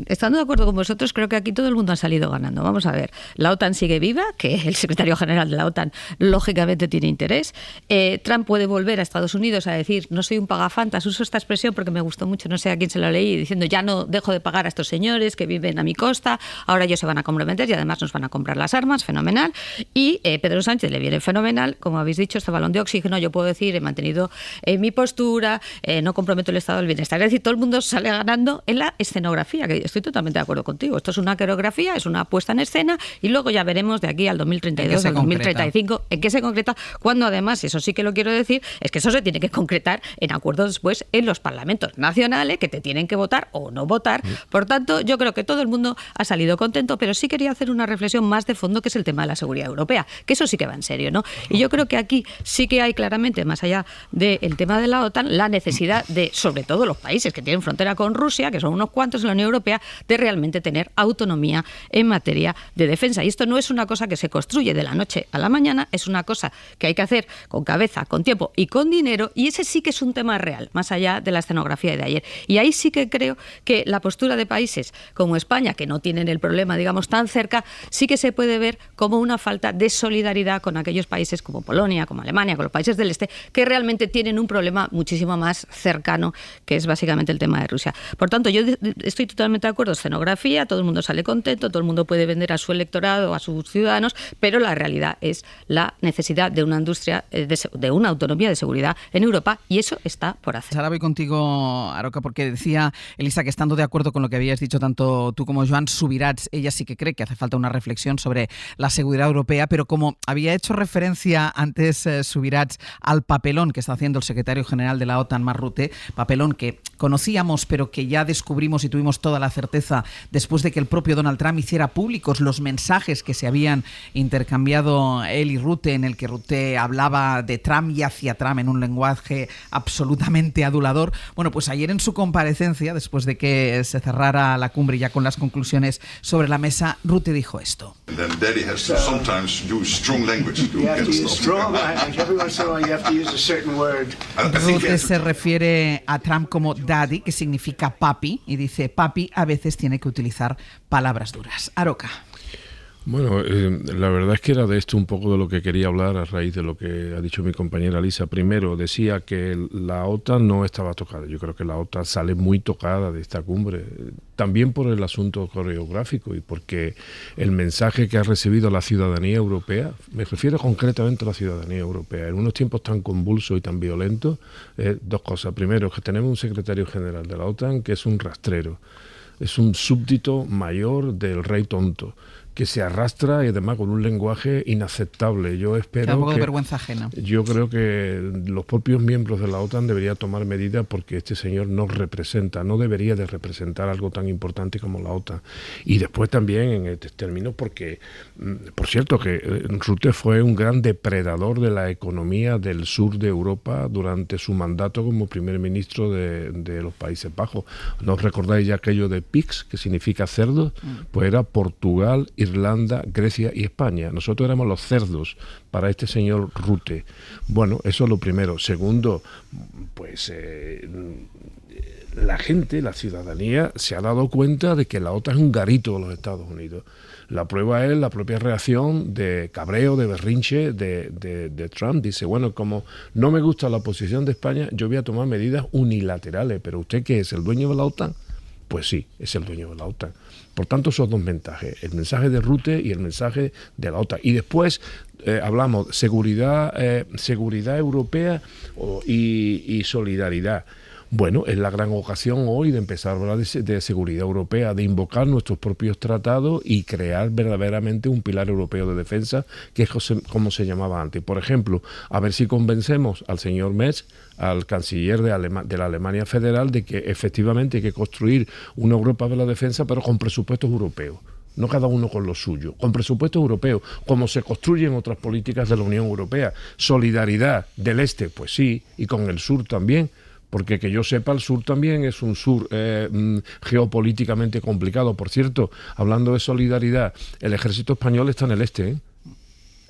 estando de acuerdo con vosotros, creo que aquí todo el mundo ha salido ganando. Vamos a ver, la OTAN sigue viva, que el secretario general de la OTAN lógicamente tiene interés. Trump puede volver a Estados Unidos a decir, no soy un pagafantas, uso esta expresión porque me gustó mucho, no sé a quién se lo leí, diciendo, ya no dejo de pagar a estos señores que viven a mi costa, ahora ellos se van a comprometer y además nos van a comprar las armas, fenomenal. Y Pedro Sánchez le viene fenomenal, como habéis dicho, este balón de oxígeno, yo puedo decir, he mantenido mi postura, no comprometo el estado del bienestar. Es decir, todo el mundo sale ganando en la escenografía, que estoy totalmente de acuerdo contigo. Esto es una coreografía, es una puesta en escena y luego ya veremos de aquí al 2032, al 2035, en qué se concreta, cuando además, eso sí que lo quiero decir, es que eso se tiene que concretar en acuerdos después en los parlamentos nacionales que te tienen que votar o no votar. Por tanto, yo creo que todo el mundo ha salido contento, pero sí quería hacer una reflexión más de fondo, que es el tema de la seguridad europea, que eso sí que va en serio, ¿no? Y yo creo que aquí sí que hay claramente, más allá del tema de la OTAN, la necesidad de, sobre todo los países que tienen frontera con Rusia, que son unos cuantos en la Unión Europea, de realmente tener autonomía en materia de defensa. Y esto no es una cosa que se construye de la noche a la mañana, es una cosa que hay que hacer con cabeza, con tiempo y con dinero, y ese sí que es un tema real, más allá de la escenografía de ayer. Y ahí sí que creo que la postura de países como España, que no tienen el problema, digamos, tan cerca, sí que se puede ver como una falta de solidaridad con aquellos países como Polonia, como Alemania, con los países del este, que realmente tienen un problema muchísimo más cercano, que es básicamente el tema de Rusia. Por tanto, yo estoy totalmente de acuerdo, escenografía, todo el mundo sale contento, todo el mundo puede vender a su electorado, a sus ciudadanos, pero la realidad es la necesidad de una industria, de una autonomía de seguridad en Europa, y eso está por hacer. Ahora voy contigo, Aroca, porque decía Elisa que, estando de acuerdo con lo que habías dicho tanto tú como Joan Subirats, ella sí que cree que hace falta una reflexión sobre la seguridad europea, pero como había hecho referencia antes Subirats al papelón que está haciendo el secretario general de la OTAN, Mark Rutte, papelón que conocíamos pero que ya descubrimos y tuvimos toda la certeza después de que el propio Donald Trump hiciera públicos los mensajes que se habían intercambiado él y Rutte, en el que Rutte hablaba de Trump y hacia Trump en un lenguaje absolutamente adulador. Bueno, pues ayer en su comparecencia, después de que se cerrara la cumbre ya con las conclusiones sobre la mesa, Rutte dijo esto. Rutte se refiere a Trump como daddy, que significa papi, y dice papi a veces tiene que utilizar palabras duras. Aroca. Bueno, la verdad es que era de esto un poco de lo que quería hablar a raíz de lo que ha dicho mi compañera Lisa. Primero, decía que la OTAN no estaba tocada. Yo creo que la OTAN sale muy tocada de esta cumbre, también por el asunto coreográfico y porque el mensaje que ha recibido la ciudadanía europea, me refiero concretamente a la ciudadanía europea, en unos tiempos tan convulsos y tan violentos, dos cosas. Primero, que tenemos un secretario general de la OTAN que es un rastrero, es un súbdito mayor del rey tonto, que se arrastra y además con un lenguaje inaceptable. Yo espero un poco de vergüenza ajena. Yo creo que los propios miembros de la OTAN deberían tomar medidas porque este señor no representa, no debería de representar algo tan importante como la OTAN. Y después también en este término porque, por cierto, que Rutte fue un gran depredador de la economía del sur de Europa durante su mandato como primer ministro de los Países Bajos. ¿No os recordáis ya aquello de PIGS, que significa cerdos? Pues era Portugal, Irlanda, Grecia y España. Nosotros éramos los cerdos para este señor Rutte. Bueno, eso es lo primero. Segundo, pues la gente, la ciudadanía, se ha dado cuenta de que la OTAN es un garito de los Estados Unidos. La prueba es la propia reacción de cabreo, de berrinche de Trump. Dice, bueno, como no me gusta la posición de España, yo voy a tomar medidas unilaterales. ¿Pero usted qué es, el dueño de la OTAN? Pues sí, es el dueño de la OTAN. Por tanto, esos dos mensajes, el mensaje de Rutte y el mensaje de la OTAN. Y después hablamos seguridad europea y solidaridad. Bueno, es la gran ocasión hoy de empezar a hablar de seguridad europea, de invocar nuestros propios tratados y crear verdaderamente un pilar europeo de defensa, que es como se llamaba antes. Por ejemplo, a ver si convencemos al señor Merz, al canciller de la Alemania Federal, de que efectivamente hay que construir una Europa de la defensa, pero con presupuestos europeos. no cada uno con lo suyo, con presupuesto europeo, como se construyen otras políticas de la Unión Europea. Solidaridad del este, pues sí, y con el sur también, porque que yo sepa, el sur también es un sur geopolíticamente complicado. Por cierto, hablando de solidaridad, el ejército español está en el este, ¿eh?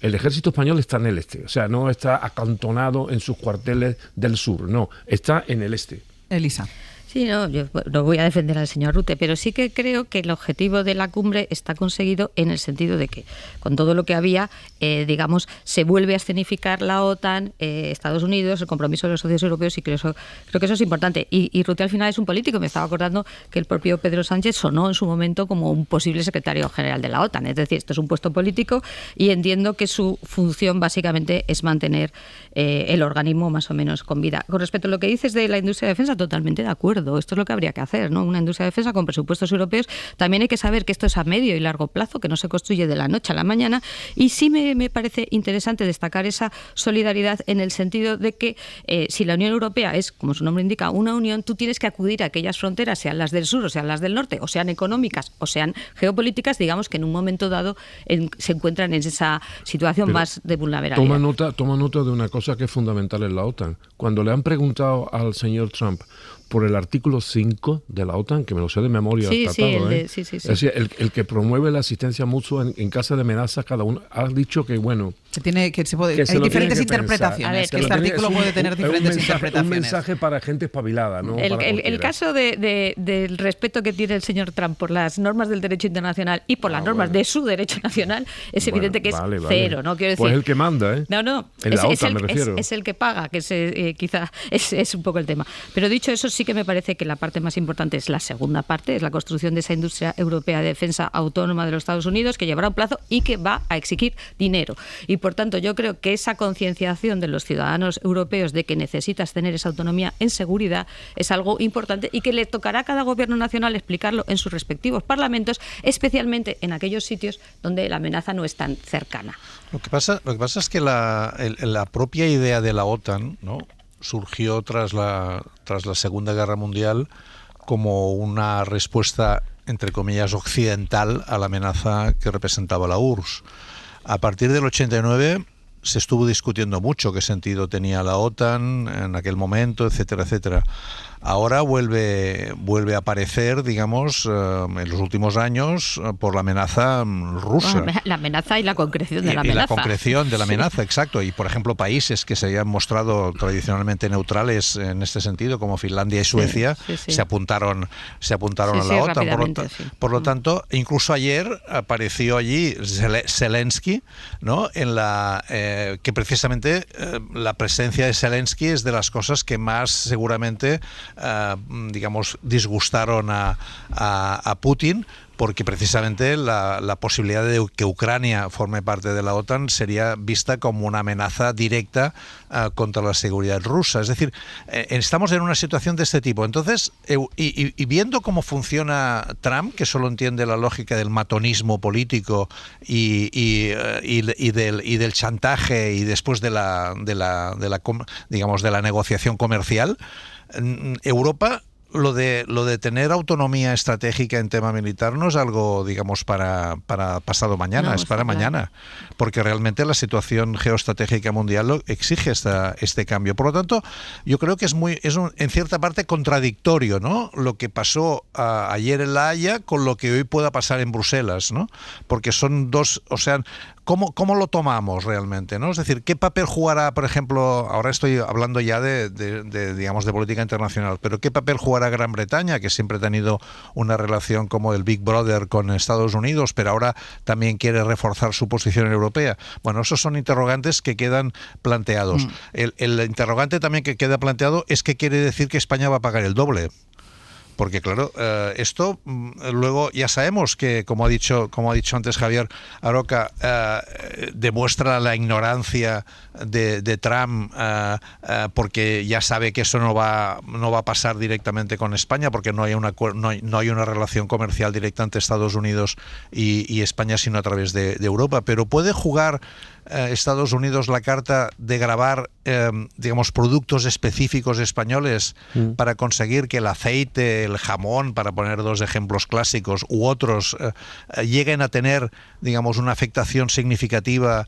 El ejército español está en el este, o sea, no está acantonado en sus cuarteles del sur, no, está en el este. Elisa. Sí, no, yo no voy a defender al señor Rutte, pero sí que creo que el objetivo de la cumbre está conseguido en el sentido de que con todo lo que había, digamos, se vuelve a escenificar la OTAN, Estados Unidos, el compromiso de los socios europeos, y creo que eso es importante. Y Rutte al final es un político. Me estaba acordando que el propio Pedro Sánchez sonó en su momento como un posible secretario general de la OTAN. Es decir, esto es un puesto político y entiendo que su función básicamente es mantener el organismo más o menos con vida. Con respecto a lo que dices de la industria de defensa, totalmente de acuerdo. Esto es lo que habría que hacer, ¿no? Una industria de defensa con presupuestos europeos. También hay que saber que esto es a medio y largo plazo, que no se construye de la noche a la mañana. Y sí me parece interesante destacar esa solidaridad en el sentido de que si la Unión Europea es, como su nombre indica, una unión, tú tienes que acudir a aquellas fronteras, sean las del sur o sean las del norte, o sean económicas o sean geopolíticas, digamos que en un momento dado se encuentran en esa situación pero más de vulnerabilidad. Toma nota de una cosa que es fundamental en la OTAN. Cuando le han preguntado al señor Trump por el artículo 5 de la OTAN, que me lo sé de memoria, sí, el tratado, sí. Es decir, el que promueve la asistencia mutua en caso de amenaza, cada uno ha dicho que, bueno, hay diferentes interpretaciones, que este artículo puede tener diferentes interpretaciones. Un mensaje para gente espabilada, ¿no? El caso del respeto que tiene el señor Trump por las normas del derecho internacional y por las normas de su derecho nacional es evidente que es cero, ¿no? Quiero decir, pues el que manda, ¿eh? No. En la OTAN me refiero. Es el que paga, que quizá es un poco el tema. Pero dicho eso, sí que me parece que la parte más importante es la segunda parte, es la construcción de esa industria europea de defensa autónoma de los Estados Unidos, que llevará un plazo y que va a exigir dinero. Y por tanto, yo creo que esa concienciación de los ciudadanos europeos de que necesitas tener esa autonomía en seguridad es algo importante y que le tocará a cada gobierno nacional explicarlo en sus respectivos parlamentos, especialmente en aquellos sitios donde la amenaza no es tan cercana. Lo que pasa es que la propia idea de la OTAN, ¿no?, surgió tras la Segunda Guerra Mundial como una respuesta, entre comillas, occidental a la amenaza que representaba la URSS. A partir del 89 se estuvo discutiendo mucho qué sentido tenía la OTAN en aquel momento, etcétera, etcétera. Ahora vuelve a aparecer, digamos, en los últimos años por la amenaza rusa. La amenaza y la concreción de la amenaza. Y la concreción de la amenaza, exacto. Y, por ejemplo, países que se habían mostrado tradicionalmente neutrales en este sentido, como Finlandia y Suecia, se apuntaron a la OTAN. Por lo tanto, incluso ayer apareció allí Zelensky, ¿no?, que precisamente la presencia de Zelensky es de las cosas que más seguramente digamos, disgustaron a Putin, porque precisamente la posibilidad de que Ucrania forme parte de la OTAN sería vista como una amenaza directa contra la seguridad rusa. Es decir, estamos en una situación de este tipo. Entonces, y viendo cómo funciona Trump, que solo entiende la lógica del matonismo político y del chantaje y después de la negociación comercial, Europa, lo de tener autonomía estratégica en tema militar no es algo, digamos, para pasado mañana, es para mañana, porque realmente la situación geoestratégica mundial exige este cambio. Por lo tanto, yo creo que es en cierta parte contradictorio, ¿no?, lo que pasó ayer en La Haya con lo que hoy pueda pasar en Bruselas, ¿no?, porque son dos, o sea, ¿Cómo lo tomamos realmente, ¿no? Es decir, ¿qué papel jugará, por ejemplo, ahora estoy hablando ya digamos, de política internacional, pero qué papel jugará Gran Bretaña, que siempre ha tenido una relación como el Big Brother con Estados Unidos, pero ahora también quiere reforzar su posición europea? Bueno, esos son interrogantes que quedan planteados. El interrogante también que queda planteado es qué quiere decir que España va a pagar el doble. Porque claro, esto luego ya sabemos que, como ha dicho antes Javier Aroca, demuestra la ignorancia de Trump, porque ya sabe que eso no va a pasar directamente con España, porque no hay una relación comercial directa entre Estados Unidos y España, sino a través de Europa. Pero puede jugar Estados Unidos la carta de grabar, digamos, productos específicos españoles para conseguir que el aceite, el jamón, para poner dos ejemplos clásicos, u otros, lleguen a tener, digamos, una afectación significativa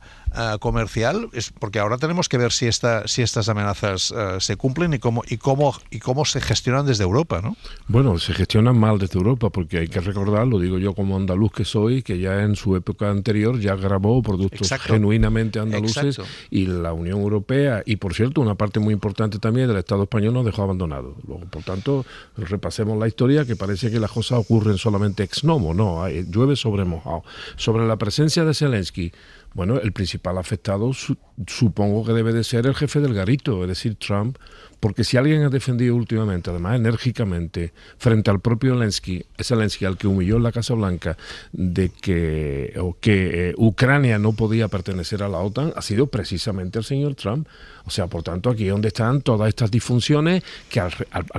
comercial? Es porque ahora tenemos que ver si estas amenazas se cumplen y cómo se gestionan desde Europa, ¿no? Bueno, se gestionan mal desde Europa, porque hay que recordar, lo digo yo como andaluz que soy, que ya en su época anterior ya grabó productos genuinamente andaluces. Y la Unión Europea, y por cierto una parte muy importante también del Estado español, nos dejó abandonados. Luego, por tanto, repasemos la historia, que parece que las cosas ocurren solamente ex novo, no, llueve sobre mojado. Sobre la presencia de Zelensky, bueno, el principal afectado supongo que debe de ser el jefe del garito, es decir, Trump, porque si alguien ha defendido últimamente, además enérgicamente, frente al propio Zelensky, al que humilló en la Casa Blanca, de que Ucrania no podía pertenecer a la OTAN, ha sido precisamente el señor Trump. O sea, por tanto, aquí es donde están todas estas disfunciones que al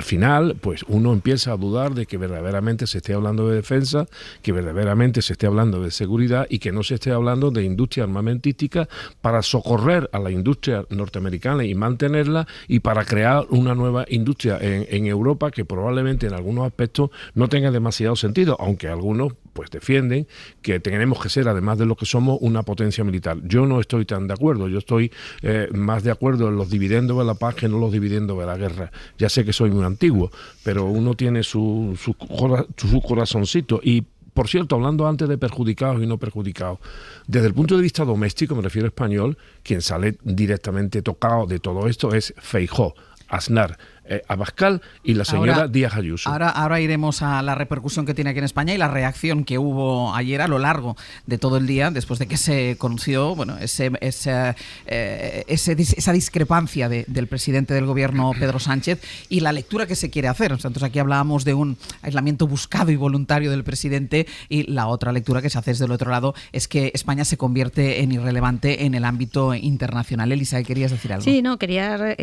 final, pues uno empieza a dudar de que verdaderamente se esté hablando de defensa, que verdaderamente se esté hablando de seguridad y que no se esté hablando de industria armamentística para socorrer a la industria norteamericana y mantenerla, y para crear una nueva industria en Europa que probablemente en algunos aspectos no tenga demasiado sentido, aunque algunos pues defienden que tenemos que ser, además de lo que somos, una potencia militar. Yo no estoy tan de acuerdo, yo estoy más de acuerdo en los dividendos de la paz que no los dividendos de la guerra. Ya sé que soy muy antiguo, pero uno tiene su corazoncito. Y por cierto, hablando antes de perjudicados y no perjudicados, desde el punto de vista doméstico, me refiero español, quien sale directamente tocado de todo esto es Feijóo, Aznar, Abascal y la señora Díaz Ayuso. Ahora iremos a la repercusión que tiene aquí en España y la reacción que hubo ayer a lo largo de todo el día, después de que se conoció, bueno, esa discrepancia del presidente del gobierno, Pedro Sánchez, y la lectura que se quiere hacer. Entonces aquí hablábamos de un aislamiento buscado y voluntario del presidente, y la otra lectura que se hace desde el otro lado es que España se convierte en irrelevante en el ámbito internacional. Elisa, ¿querías decir algo? Sí, no, quería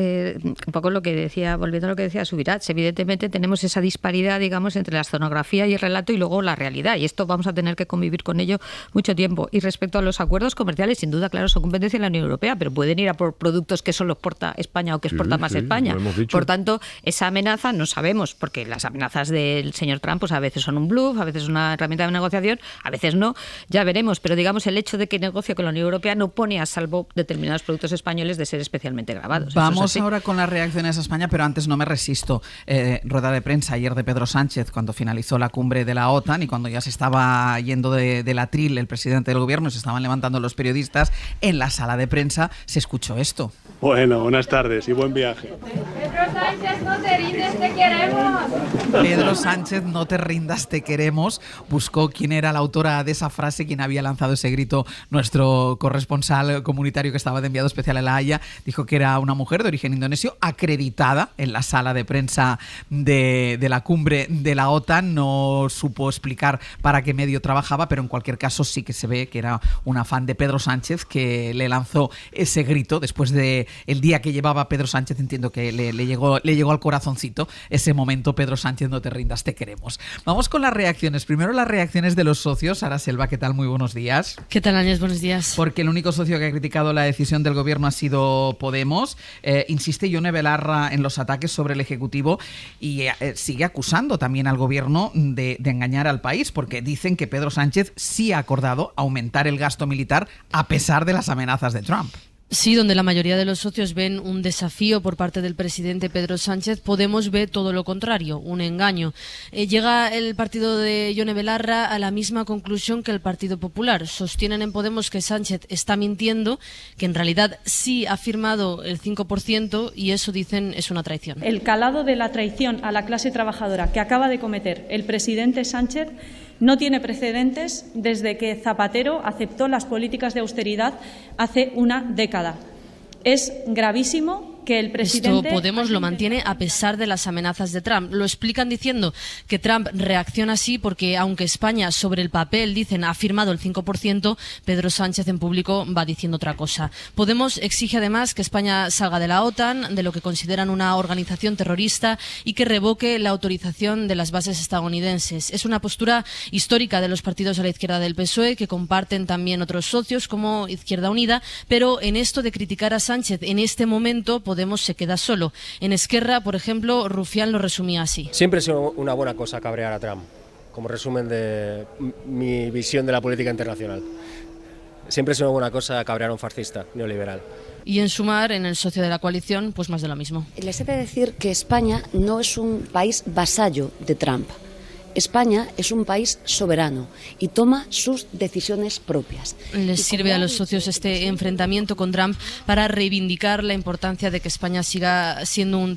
un poco lo que decía, volviendo a lo que decía Subirats, evidentemente tenemos esa disparidad, digamos, entre la escenografía y el relato y luego la realidad, y esto vamos a tener que convivir con ello mucho tiempo. Y respecto a los acuerdos comerciales, sin duda, claro, son competencia de la Unión Europea, pero pueden ir a por productos que solo exporta España o que exporta más España. Por tanto, esa amenaza no sabemos, porque las amenazas del señor Trump pues a veces son un bluff, a veces una herramienta de negociación, a veces no, ya veremos, pero digamos el hecho de que negocie con la Unión Europea no pone a salvo determinados productos españoles de ser especialmente gravados. Vamos ahora con las reacciones a España, pero antes no me resisto. Rueda de prensa ayer de Pedro Sánchez cuando finalizó la cumbre de la OTAN y cuando ya se estaba yendo del atril el presidente del gobierno, se estaban levantando los periodistas, en la sala de prensa se escuchó esto. Bueno, buenas tardes y buen viaje. Pedro Sánchez, no te rindes, te queremos. Pedro Sánchez, no te rindas, te queremos. Buscó quién era la autora de esa frase, quién había lanzado ese grito. Nuestro corresponsal comunitario que estaba de enviado especial a La Haya dijo que era una mujer de origen indonesio acreditada en la sala de prensa de la cumbre de la OTAN. No supo explicar para qué medio trabajaba, pero en cualquier caso sí que se ve que era una fan de Pedro Sánchez que le lanzó ese grito después de el día que llevaba Pedro Sánchez. Entiendo que le llegó al corazoncito ese momento. Pedro Sánchez, no te rindas, te queremos. Vamos con las reacciones. Primero las reacciones de los socios. Sara Selva, ¿qué tal? Muy buenos días. ¿Qué tal, Áñez? Buenos días. Porque el único socio que ha criticado la decisión del gobierno ha sido Podemos. Insiste Ione Belarra en los ataques sobre el Ejecutivo y sigue acusando también al gobierno de engañar al país, porque dicen que Pedro Sánchez sí ha acordado aumentar el gasto militar a pesar de las amenazas de Trump. Sí, donde la mayoría de los socios ven un desafío por parte del presidente Pedro Sánchez, Podemos ve todo lo contrario, un engaño. Llega el partido de Ione Belarra a la misma conclusión que el Partido Popular. Sostienen en Podemos que Sánchez está mintiendo, que en realidad sí ha firmado el 5% y eso, dicen, es una traición. El calado de la traición a la clase trabajadora que acaba de cometer el presidente Sánchez no tiene precedentes desde que Zapatero aceptó las políticas de austeridad hace una década. Es gravísimo que el presidente... Esto Podemos lo mantiene a pesar de las amenazas de Trump. Lo explican diciendo que Trump reacciona así porque, aunque España sobre el papel, dicen, ha firmado el 5%, Pedro Sánchez en público va diciendo otra cosa. Podemos exige además que España salga de la OTAN, de lo que consideran una organización terrorista, y que revoque la autorización de las bases estadounidenses. Es una postura histórica de los partidos a la izquierda del PSOE, que comparten también otros socios como Izquierda Unida, pero en esto de criticar a Sánchez en este momento, Podemos se queda solo. En Esquerra, por ejemplo, Rufián lo resumía así. Siempre ha sido una buena cosa cabrear a Trump, como resumen de mi visión de la política internacional. Siempre es una buena cosa cabrear a un fascista neoliberal. Y en Sumar, en el socio de la coalición, pues más de lo mismo. Les he de decir que España no es un país vasallo de Trump. España es un país soberano y toma sus decisiones propias. Les sirve a los socios este enfrentamiento con Trump para reivindicar la importancia de que España siga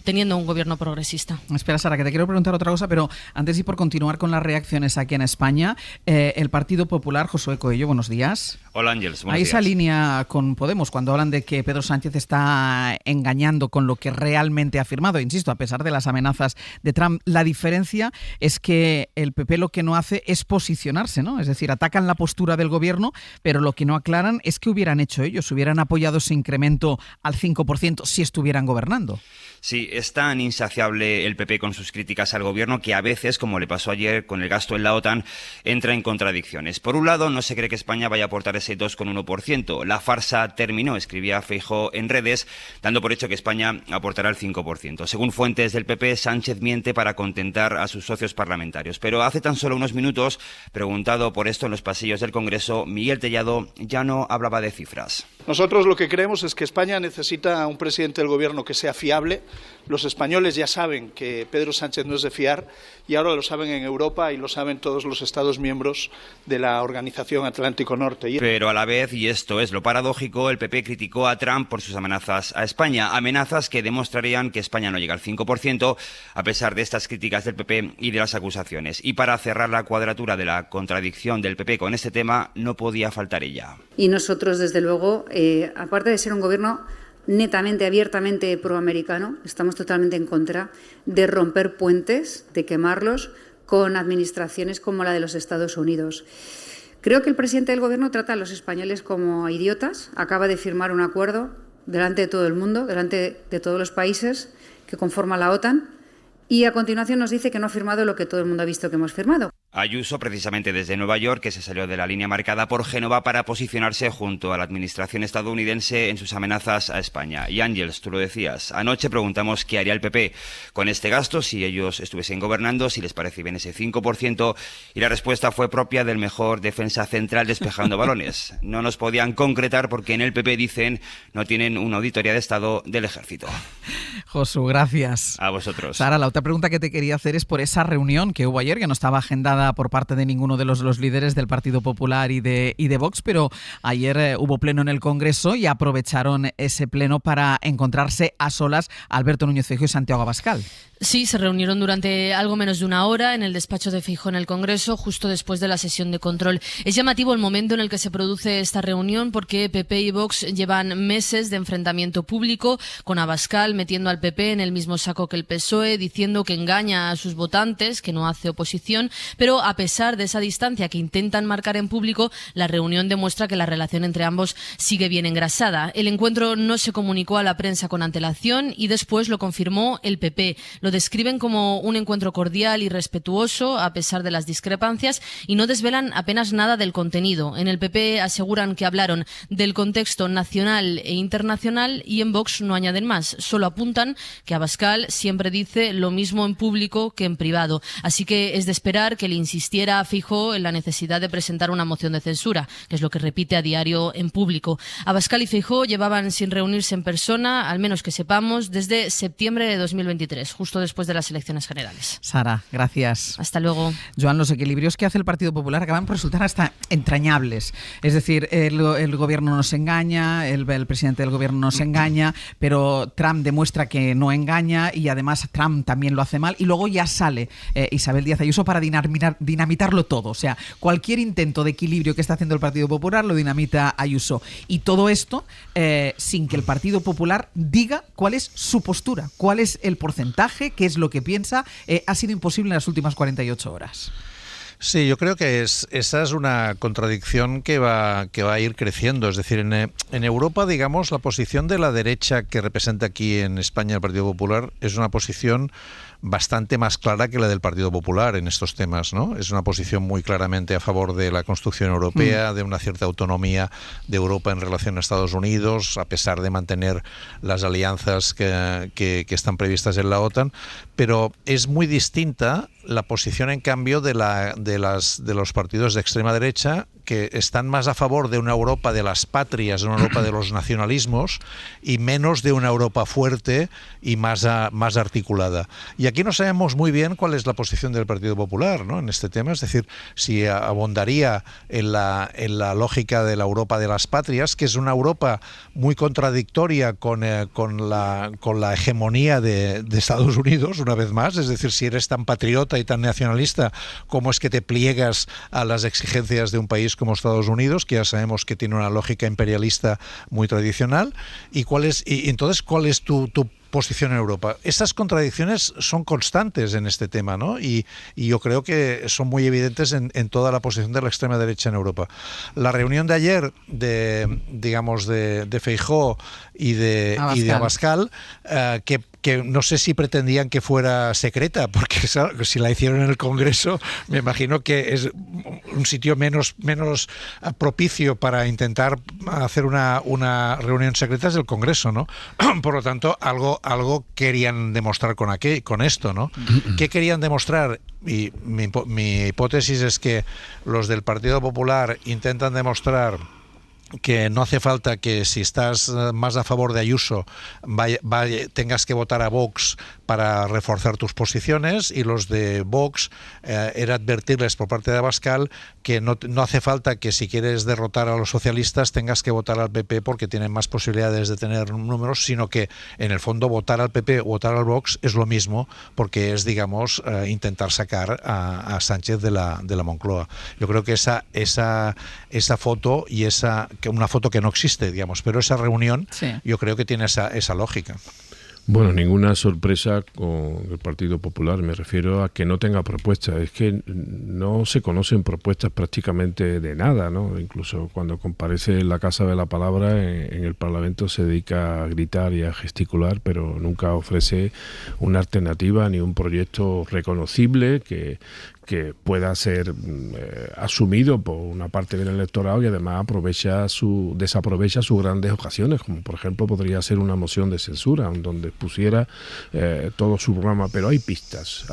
teniendo un gobierno progresista. Espera, Sara, que te quiero preguntar otra cosa, pero antes y por continuar con las reacciones aquí en España, el Partido Popular, Josué Coello, buenos días. Hola Ángeles, buenos Hay días. esa línea con Podemos cuando hablan de que Pedro Sánchez está engañando con lo que realmente ha afirmado. Insisto, a pesar de las amenazas de Trump, la diferencia es que el PP lo que no hace es posicionarse, ¿no? Es decir, atacan la postura del gobierno, pero lo que no aclaran es qué hubieran hecho ellos, hubieran apoyado ese incremento al 5% si estuvieran gobernando. Sí, es tan insaciable el PP con sus críticas al gobierno que a veces, como le pasó ayer con el gasto en la OTAN, entra en contradicciones. Por un lado, no se cree que España vaya a aportar ese 2,1%. La farsa terminó, escribía Feijóo en redes, dando por hecho que España aportará el 5%. Según fuentes del PP, Sánchez miente para contentar a sus socios parlamentarios. Pero hace tan solo unos minutos, preguntado por esto en los pasillos del Congreso, Miguel Tellado ya no hablaba de cifras. Nosotros lo que creemos es que España necesita un presidente del gobierno que sea fiable. Los españoles ya saben que Pedro Sánchez no es de fiar y ahora lo saben en Europa y lo saben todos los Estados miembros de la Organización Atlántico Norte. Pero a la vez, y esto es lo paradójico, el PP criticó a Trump por sus amenazas a España, amenazas que demostrarían que España no llega al 5%, a pesar de estas críticas del PP y de las acusaciones. Y para cerrar la cuadratura de la contradicción del PP con este tema, no podía faltar ella. Y nosotros, desde luego, aparte de ser un gobierno netamente, abiertamente proamericano, estamos totalmente en contra de romper puentes, de quemarlos con administraciones como la de los Estados Unidos. Creo que el presidente del gobierno trata a los españoles como idiotas. Acaba de firmar un acuerdo delante de todo el mundo, delante de todos los países que conforman la OTAN, y a continuación nos dice que no ha firmado lo que todo el mundo ha visto que hemos firmado. Ayuso, precisamente desde Nueva York, que se salió de la línea marcada por Génova para posicionarse junto a la administración estadounidense en sus amenazas a España. Y Ángels, tú lo decías, anoche preguntamos qué haría el PP con este gasto si ellos estuviesen gobernando, si les parece bien ese 5%, y la respuesta fue propia del mejor defensa central despejando balones. No nos podían concretar porque en el PP dicen no tienen una auditoría de Estado del Ejército. Josu, gracias. A vosotros. Sara, la otra pregunta que te quería hacer es por esa reunión que hubo ayer, que no estaba agendada por parte de ninguno de los líderes del Partido Popular y de Vox, pero ayer hubo pleno en el Congreso y aprovecharon ese pleno para encontrarse a solas Alberto Núñez Feijóo y Santiago Abascal. Sí, se reunieron durante algo menos de una hora en el despacho de Feijóo en el Congreso, justo después de la sesión de control. Es llamativo el momento en el que se produce esta reunión porque PP y Vox llevan meses de enfrentamiento público, con Abascal metiendo al PP en el mismo saco que el PSOE, diciendo que engaña a sus votantes, que no hace oposición, pero a pesar de esa distancia que intentan marcar en público, la reunión demuestra que la relación entre ambos sigue bien engrasada. El encuentro no se comunicó a la prensa con antelación y después lo confirmó el PP. Lo describen como un encuentro cordial y respetuoso a pesar de las discrepancias y no desvelan apenas nada del contenido. En el PP aseguran que hablaron del contexto nacional e internacional y en Vox no añaden más. Solo apuntan que Abascal siempre dice lo mismo en público que en privado. Así que es de esperar que le insistiera a Feijóo en la necesidad de presentar una moción de censura, que es lo que repite a diario en público. Abascal y Feijóo llevaban sin reunirse en persona, al menos que sepamos, desde septiembre de 2023, justo después de las elecciones generales. Sara, gracias. Hasta luego. Joan, los equilibrios que hace el Partido Popular acaban por resultar hasta entrañables. Es decir, el gobierno nos engaña, el presidente del gobierno nos engaña, pero Trump demuestra que no engaña y además Trump también lo hace mal y luego ya sale Isabel Díaz Ayuso para dinamitarlo todo. O sea, cualquier intento de equilibrio que está haciendo el Partido Popular lo dinamita Ayuso. Y todo esto sin que el Partido Popular diga cuál es su postura, cuál es el porcentaje, qué es lo que piensa. Ha sido imposible en las últimas 48 horas. Sí, yo creo que esa es una contradicción que va a ir creciendo. Es decir, en Europa, digamos, la posición de la derecha que representa aquí en España el Partido Popular es una posición bastante más clara que la del Partido Popular en estos temas, ¿no? Es una posición muy claramente a favor de la construcción europea, de una cierta autonomía de Europa en relación a Estados Unidos, a pesar de mantener las alianzas que están previstas en la OTAN, pero es muy distinta la posición, en cambio, de los partidos de extrema derecha, que están más a favor de una Europa de las patrias, de una Europa de los nacionalismos, y menos de una Europa fuerte y más articulada. Y aquí no sabemos muy bien cuál es la posición del Partido Popular, ¿no?, en este tema. Es decir, si abondaría en la lógica de la Europa de las patrias, que es una Europa muy contradictoria con la hegemonía de Estados Unidos, una vez más. Es decir, si eres tan patriota y tan nacionalista, ¿cómo es que te pliegas a las exigencias de un país como Estados Unidos, que ya sabemos que tiene una lógica imperialista muy tradicional? Y entonces, ¿cuál es tu posición en Europa? Esas contradicciones son constantes en este tema, ¿no? Y yo creo que son muy evidentes en toda la posición de la extrema derecha en Europa. La reunión de ayer de Feijóo y de Abascal, que no sé si pretendían que fuera secreta, porque si la hicieron en el Congreso, me imagino que es un sitio menos propicio para intentar hacer una reunión secreta, es el Congreso, ¿no? Por lo tanto, algo querían demostrar con esto, ¿no? ¿Qué querían demostrar? Y mi hipótesis es que los del Partido Popular intentan demostrar que no hace falta que, si estás más a favor de Ayuso, tengas que votar a Vox para reforzar tus posiciones, y los de Vox era advertirles por parte de Abascal que no hace falta que, si quieres derrotar a los socialistas, tengas que votar al PP porque tienen más posibilidades de tener números, sino que en el fondo votar al PP o votar al Vox es lo mismo, porque es, digamos, intentar sacar a Sánchez de la Moncloa. Yo creo que esa foto, y una foto que no existe, digamos, pero esa reunión, sí, yo creo que tiene esa lógica. Bueno, ninguna sorpresa con el Partido Popular, me refiero a que no tenga propuestas. Es que no se conocen propuestas prácticamente de nada, ¿no? Incluso cuando comparece en la Casa de la Palabra, en el Parlamento, se dedica a gritar y a gesticular, pero nunca ofrece una alternativa ni un proyecto reconocible que pueda ser asumido por una parte del electorado, y además desaprovecha sus grandes ocasiones, como por ejemplo podría ser una moción de censura donde pusiera todo su programa, pero hay pistas.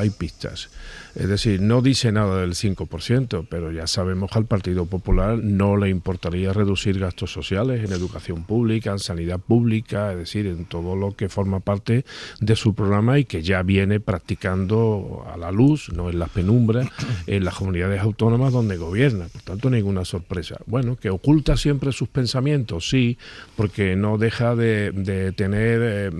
Es decir, no dice nada del 5%, pero ya sabemos que al Partido Popular no le importaría reducir gastos sociales en educación pública, en sanidad pública, es decir, en todo lo que forma parte de su programa y que ya viene practicando a la luz, no en las penumbras, en las comunidades autónomas donde gobierna. Por tanto, ninguna sorpresa. Bueno, que oculta siempre sus pensamientos, sí, porque no deja de tener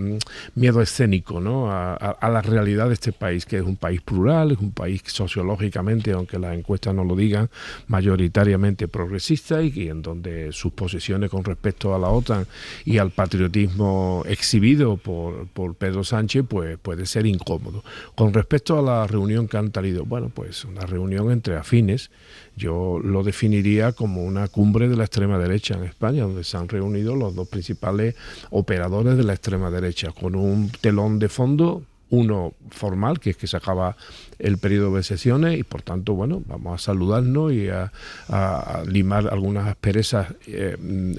miedo escénico, ¿no?, a la realidad de este país, que es un país plural, es un país sociológicamente, aunque las encuestas no lo digan, mayoritariamente progresista, y en donde sus posiciones con respecto a la OTAN y al patriotismo exhibido por Pedro Sánchez, pues puede ser incómodo. Con respecto a la reunión que han tenido, bueno, pues una reunión entre afines. Yo lo definiría como una cumbre de la extrema derecha en España, donde se han reunido los dos principales operadores de la extrema derecha, con un telón de fondo, uno formal, que es que se acaba el periodo de sesiones, y por tanto, bueno, vamos a saludarnos y a limar algunas asperezas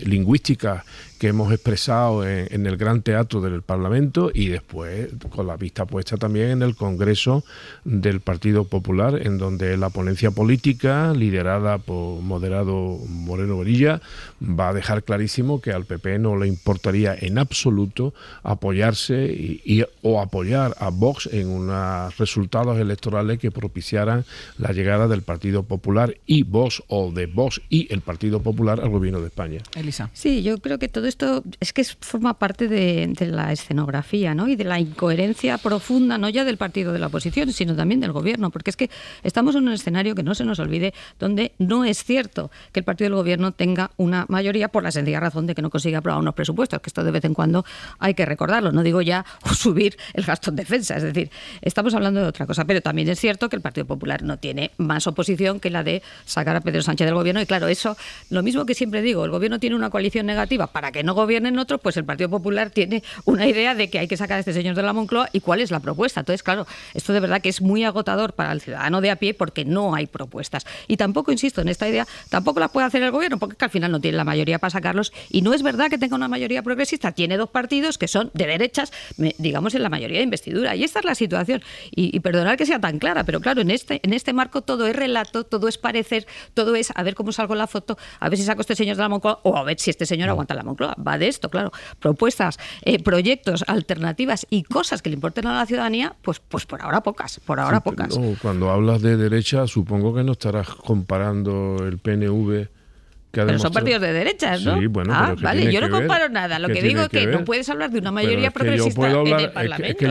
lingüísticas que hemos expresado en el gran teatro del Parlamento, y después con la vista puesta también en el Congreso del Partido Popular, en donde la ponencia política, liderada por moderado Moreno Bonilla, va a dejar clarísimo que al PP no le importaría en absoluto apoyarse o apoyar a Vox en unos resultados electorales que propiciaran la llegada del Partido Popular y Vox, o de Vox y el Partido Popular, al gobierno de España. Elisa. Sí, yo creo que todo esto es que forma parte de la escenografía, ¿no? Y de la incoherencia profunda, no ya del partido de la oposición, sino también del gobierno, porque es que estamos en un escenario que no se nos olvide, donde no es cierto que el partido del gobierno tenga una mayoría por la sencilla razón de que no consigue aprobar unos presupuestos, que esto de vez en cuando hay que recordarlo, no digo ya subir el gasto en defensa, es decir, estamos hablando de otra cosa, pero también es cierto que el Partido Popular no tiene más oposición que la de sacar a Pedro Sánchez del gobierno, y claro, eso, lo mismo que siempre digo, el gobierno tiene una coalición negativa para que no gobiernen otros, pues el Partido Popular tiene una idea de que hay que sacar a este señor de la Moncloa y cuál es la propuesta. Entonces, claro, esto de verdad que es muy agotador para el ciudadano de a pie porque no hay propuestas. Y tampoco, insisto, en esta idea, tampoco la puede hacer el gobierno porque al final no tiene la mayoría para sacarlos, y no es verdad que tenga una mayoría progresista, tiene dos partidos que son de derechas, digamos, en la mayoría de investidura, y esta es la situación, y perdonad que sea tan clara, pero claro, en este marco todo es relato, todo es parecer, todo es a ver cómo salgo en la foto, a ver si saco a este señor de la Moncloa o a ver si este señor aguanta la Moncloa. Va de esto, claro, propuestas, proyectos, alternativas y cosas que le importen a la ciudadanía, pues por ahora pocas, pocas. No, cuando hablas de derecha, supongo que no estarás comparando el PNV. Pero son partidos de derechas, ¿no? Sí, bueno, pero vale, yo no comparo nada. Lo que digo es que no puedes hablar de una mayoría progresista en el Parlamento,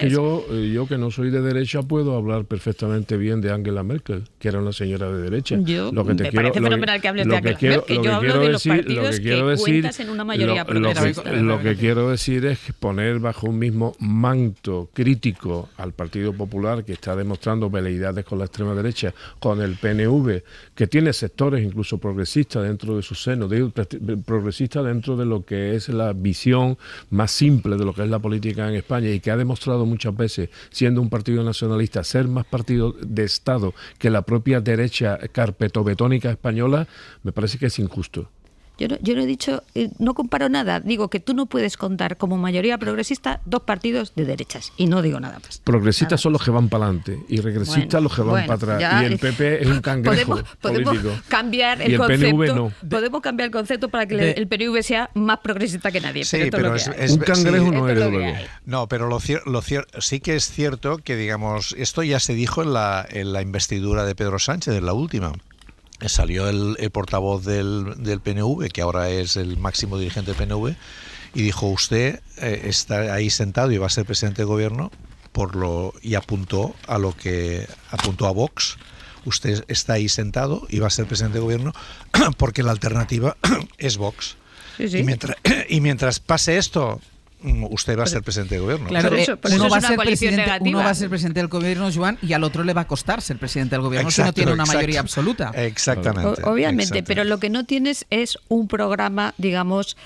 yo que no soy de derecha puedo hablar perfectamente bien de Angela Merkel, que era una señora de derecha. Me parece fenomenal que hables de Angela Merkel. Yo hablo de los partidos que cuentas en una mayoría progresista. Lo que quiero decir es poner bajo un mismo manto crítico al Partido Popular, que está demostrando veleidades con la extrema derecha, con el PNV, que tiene sectores incluso progresistas dentro de su seno, progresista dentro de lo que es la visión más simple de lo que es la política en España, y que ha demostrado muchas veces, siendo un partido nacionalista, ser más partido de Estado que la propia derecha carpetobetónica española, me parece que es injusto. Yo no he dicho, no comparo nada, digo que tú no puedes contar como mayoría progresista dos partidos de derechas, y no digo nada más. Progresistas son los que van para adelante y regresistas los que van para atrás, y el PP es un cangrejo podemos político. Cambiar el concepto, no. Podemos cambiar el concepto para que el PNV sea más progresista que nadie. Sí, pero un cangrejo no es, luego. No, pero lo sí que es cierto que, digamos, esto ya se dijo en la investidura de Pedro Sánchez, en la última. Salió el portavoz del PNV, que ahora es el máximo dirigente del PNV, y dijo: usted está ahí sentado y va a ser presidente de gobierno, y apuntó a Vox. Usted está ahí sentado y va a ser presidente de gobierno porque la alternativa es Vox. Sí. Y mientras pase esto, usted va a ser presidente de gobierno. Claro, uno va a ser presidente del gobierno, Joan, y al otro le va a costar ser presidente del gobierno si no tiene una mayoría absoluta. Exactamente. Obviamente, pero lo que no tienes es un programa, digamos,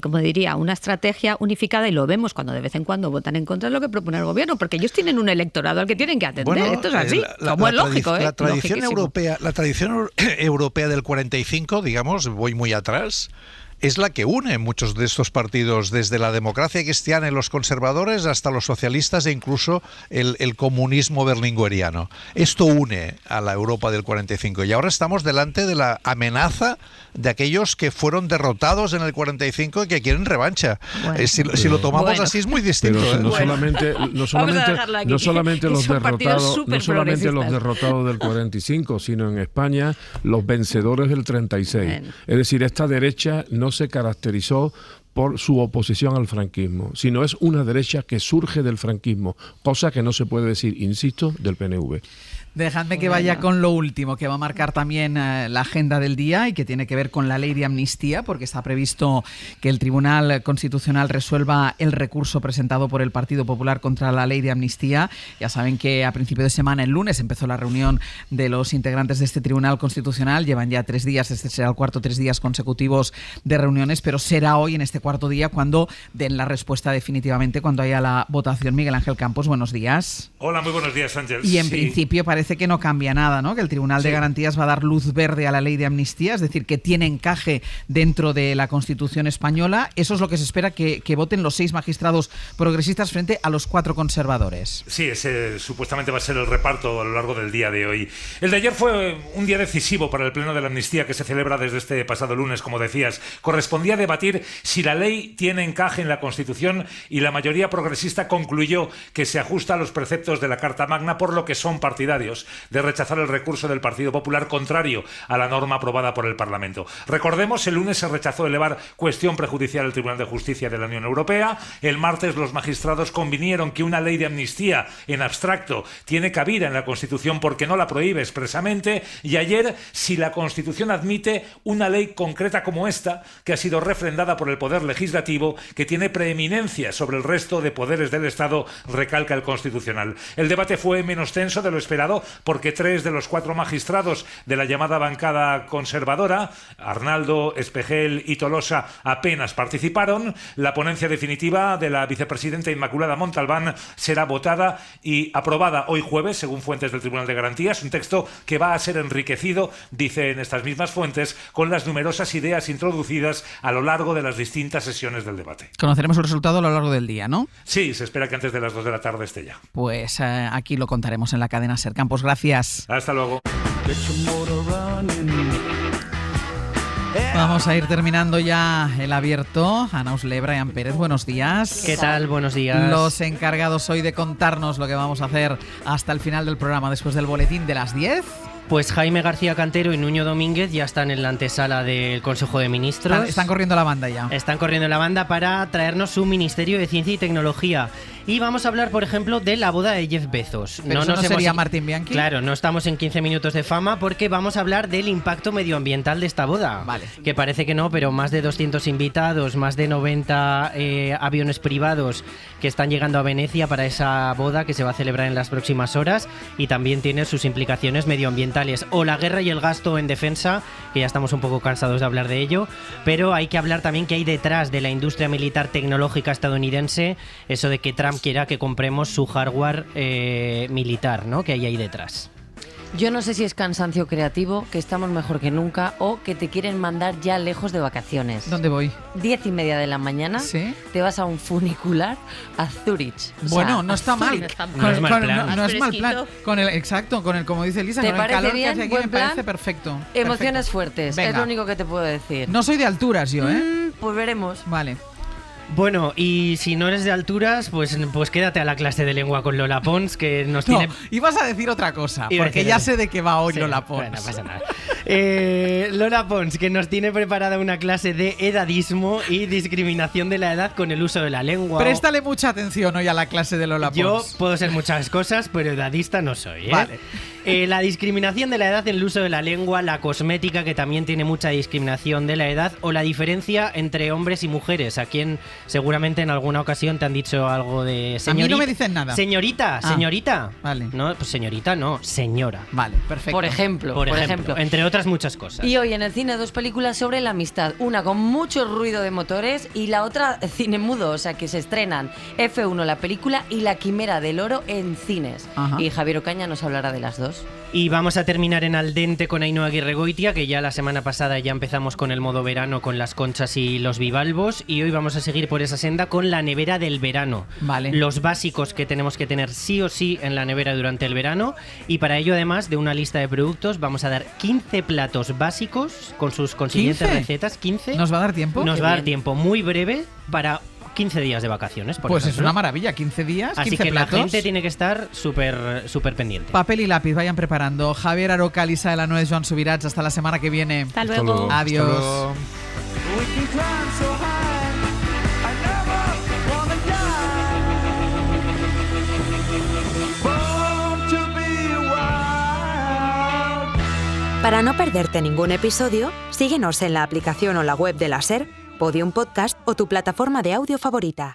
como diría, una estrategia unificada, y lo vemos cuando de vez en cuando votan en contra de lo que propone el gobierno, porque ellos tienen un electorado al que tienen que atender. Bueno, esto es así, como es lógico. La tradición europea del 45, digamos, voy muy atrás, es la que une muchos de estos partidos, desde la democracia cristiana y los conservadores hasta los socialistas e incluso el comunismo berlingueriano. Esto une a la Europa del 45, y ahora estamos delante de la amenaza de aquellos que fueron derrotados en el 45 y que quieren revancha. Bueno, si lo tomamos así es muy distinto. Pero no solamente los derrotados del 45, sino en España los vencedores del 36. Bueno. Es decir, esta derecha no se caracterizó por su oposición al franquismo, sino es una derecha que surge del franquismo, cosa que no se puede decir, insisto, del PNV. Dejadme que vaya con lo último, que va a marcar también la agenda del día y que tiene que ver con la ley de amnistía, porque está previsto que el Tribunal Constitucional resuelva el recurso presentado por el Partido Popular contra la ley de amnistía. Ya saben que a principio de semana, el lunes, empezó la reunión de los integrantes de este Tribunal Constitucional. Llevan ya 3 días, este será el cuarto 3 días consecutivos de reuniones, pero será hoy, en este cuarto día, cuando den la respuesta definitivamente, cuando haya la votación. Miguel Ángel Campos, buenos días. Hola, muy buenos días, Ángel. Y en principio parece que no cambia nada, ¿no? Que el Tribunal de Garantías va a dar luz verde a la ley de amnistía, es decir, que tiene encaje dentro de la Constitución española. Eso es lo que se espera que voten los 6 magistrados progresistas frente a los 4 conservadores. Sí, ese supuestamente va a ser el reparto a lo largo del día de hoy. El de ayer fue un día decisivo para el Pleno de la Amnistía, que se celebra desde este pasado lunes, como decías. Correspondía debatir si la ley tiene encaje en la Constitución, y la mayoría progresista concluyó que se ajusta a los preceptos de la Carta Magna, por lo que son partidarios partidarios de rechazar el recurso del Partido Popular contrario a la norma aprobada por el Parlamento. Recordemos, el lunes se rechazó elevar cuestión prejudicial al Tribunal de Justicia de la Unión Europea. El martes los magistrados convinieron que una ley de amnistía en abstracto tiene cabida en la Constitución porque no la prohíbe expresamente. Y ayer, si la Constitución admite una ley concreta como esta, que ha sido refrendada por el Poder Legislativo, que tiene preeminencia sobre el resto de poderes del Estado, recalca el Constitucional. El debate fue menos tenso de lo esperado porque 3 de los 4 magistrados de la llamada bancada conservadora, Arnaldo, Espejel y Tolosa, apenas participaron. La ponencia definitiva de la vicepresidenta Inmaculada Montalbán será votada y aprobada hoy jueves, según fuentes del Tribunal de Garantías, un texto que va a ser enriquecido, dicen estas mismas fuentes, con las numerosas ideas introducidas a lo largo de las distintas sesiones del debate. Conoceremos el resultado a lo largo del día, ¿no? Sí, se espera que antes de las 2 de la tarde esté ya. Pues aquí lo contaremos en la cadena SER. Campos, gracias. Hasta luego. Vamos a ir terminando ya el abierto. Ana Usle, Brian Pérez, buenos días. ¿Qué tal? Buenos días. Los encargados hoy de contarnos lo que vamos a hacer hasta el final del programa, después del boletín de las 10. Pues Jaime García Cantero y Nuño Domínguez ya están en la antesala del Consejo de Ministros. Están corriendo la banda ya. Están corriendo la banda para traernos su Ministerio de Ciencia y Tecnología. Y vamos a hablar, por ejemplo, de la boda de Jeff Bezos. ¿Pero no sería Martín Bianchi? Claro, no estamos en 15 minutos de fama porque vamos a hablar del impacto medioambiental de esta boda. Vale. Que parece que no, pero más de 200 invitados, más de 90 aviones privados que están llegando a Venecia para esa boda que se va a celebrar en las próximas horas y también tiene sus implicaciones medioambientales. O la guerra y el gasto en defensa, que ya estamos un poco cansados de hablar de ello, pero hay que hablar también que hay detrás de la industria militar tecnológica estadounidense, eso de que Trump quiera que compremos su hardware militar, ¿no? Que hay ahí detrás. Yo no sé si es cansancio creativo, que estamos mejor que nunca, o que te quieren mandar ya lejos de vacaciones. ¿Dónde voy? 10:30 de la mañana, ¿sí? Te vas a un funicular a Zurich. Bueno, no está mal. No es mal plan. No es mal plan. Exacto, con el, como dice Elisa, ¿Te con el parece calor bien? que hace aquí ¿Buen me plan? parece perfecto. Emociones fuertes, Venga. es lo único que te puedo decir. No soy de alturas yo, ¿eh? Pues veremos. Vale. Bueno, y si no eres de alturas, pues quédate a la clase de lengua con Lola Pons, que nos tiene... ibas a decir otra cosa, Iba a porque decir ya eso. sé de qué va hoy Sí, Lola Pons. bueno, no pasa nada. Lola Pons, que nos tiene preparada una clase de edadismo y discriminación de la edad con el uso de la lengua. Préstale mucha atención hoy a la clase de Lola Pons. Yo puedo ser muchas cosas, pero edadista no soy, ¿eh? Vale. La discriminación de la edad en el uso de la lengua, la cosmética, que también tiene mucha discriminación de la edad, o la diferencia entre hombres y mujeres. A quien seguramente en alguna ocasión te han dicho algo de señorita. A mí no me dicen nada. Señorita. Vale. No, pues señorita no, señora. Vale, perfecto. Por ejemplo. Entre otras muchas cosas. Y hoy en el cine 2 películas sobre la amistad, una con mucho ruido de motores y la otra cine mudo, o sea que se estrenan F1 la película y La Quimera del Oro en cines. Ajá. Y Javier Ocaña nos hablará de las dos. Y vamos a terminar en Al Dente con Ainhoa Aguirregoitia, que ya la semana pasada ya empezamos con el modo verano con las conchas y los bivalvos, y hoy vamos a seguir por esa senda con la nevera del verano. Vale. Los básicos que tenemos que tener sí o sí en la nevera durante el verano, y para ello, además de una lista de productos, vamos a dar 15 platos básicos con sus consiguientes 15. recetas. 15. ¿Nos va a dar tiempo? Nos Qué va a dar bien. tiempo muy breve para 15 días de vacaciones, por Pues es ejemplo. una maravilla, 15 días, Así 15 que platos. la gente tiene que estar súper pendiente. Papel y lápiz, vayan preparando. Javier Aroca, Lisa de la Nuez, Joan Subirats, hasta la semana que viene. Hasta luego. Adiós. Hasta luego. Para no perderte ningún episodio, síguenos en la aplicación o la web de la SER, Podium Podcast o tu plataforma de audio favorita.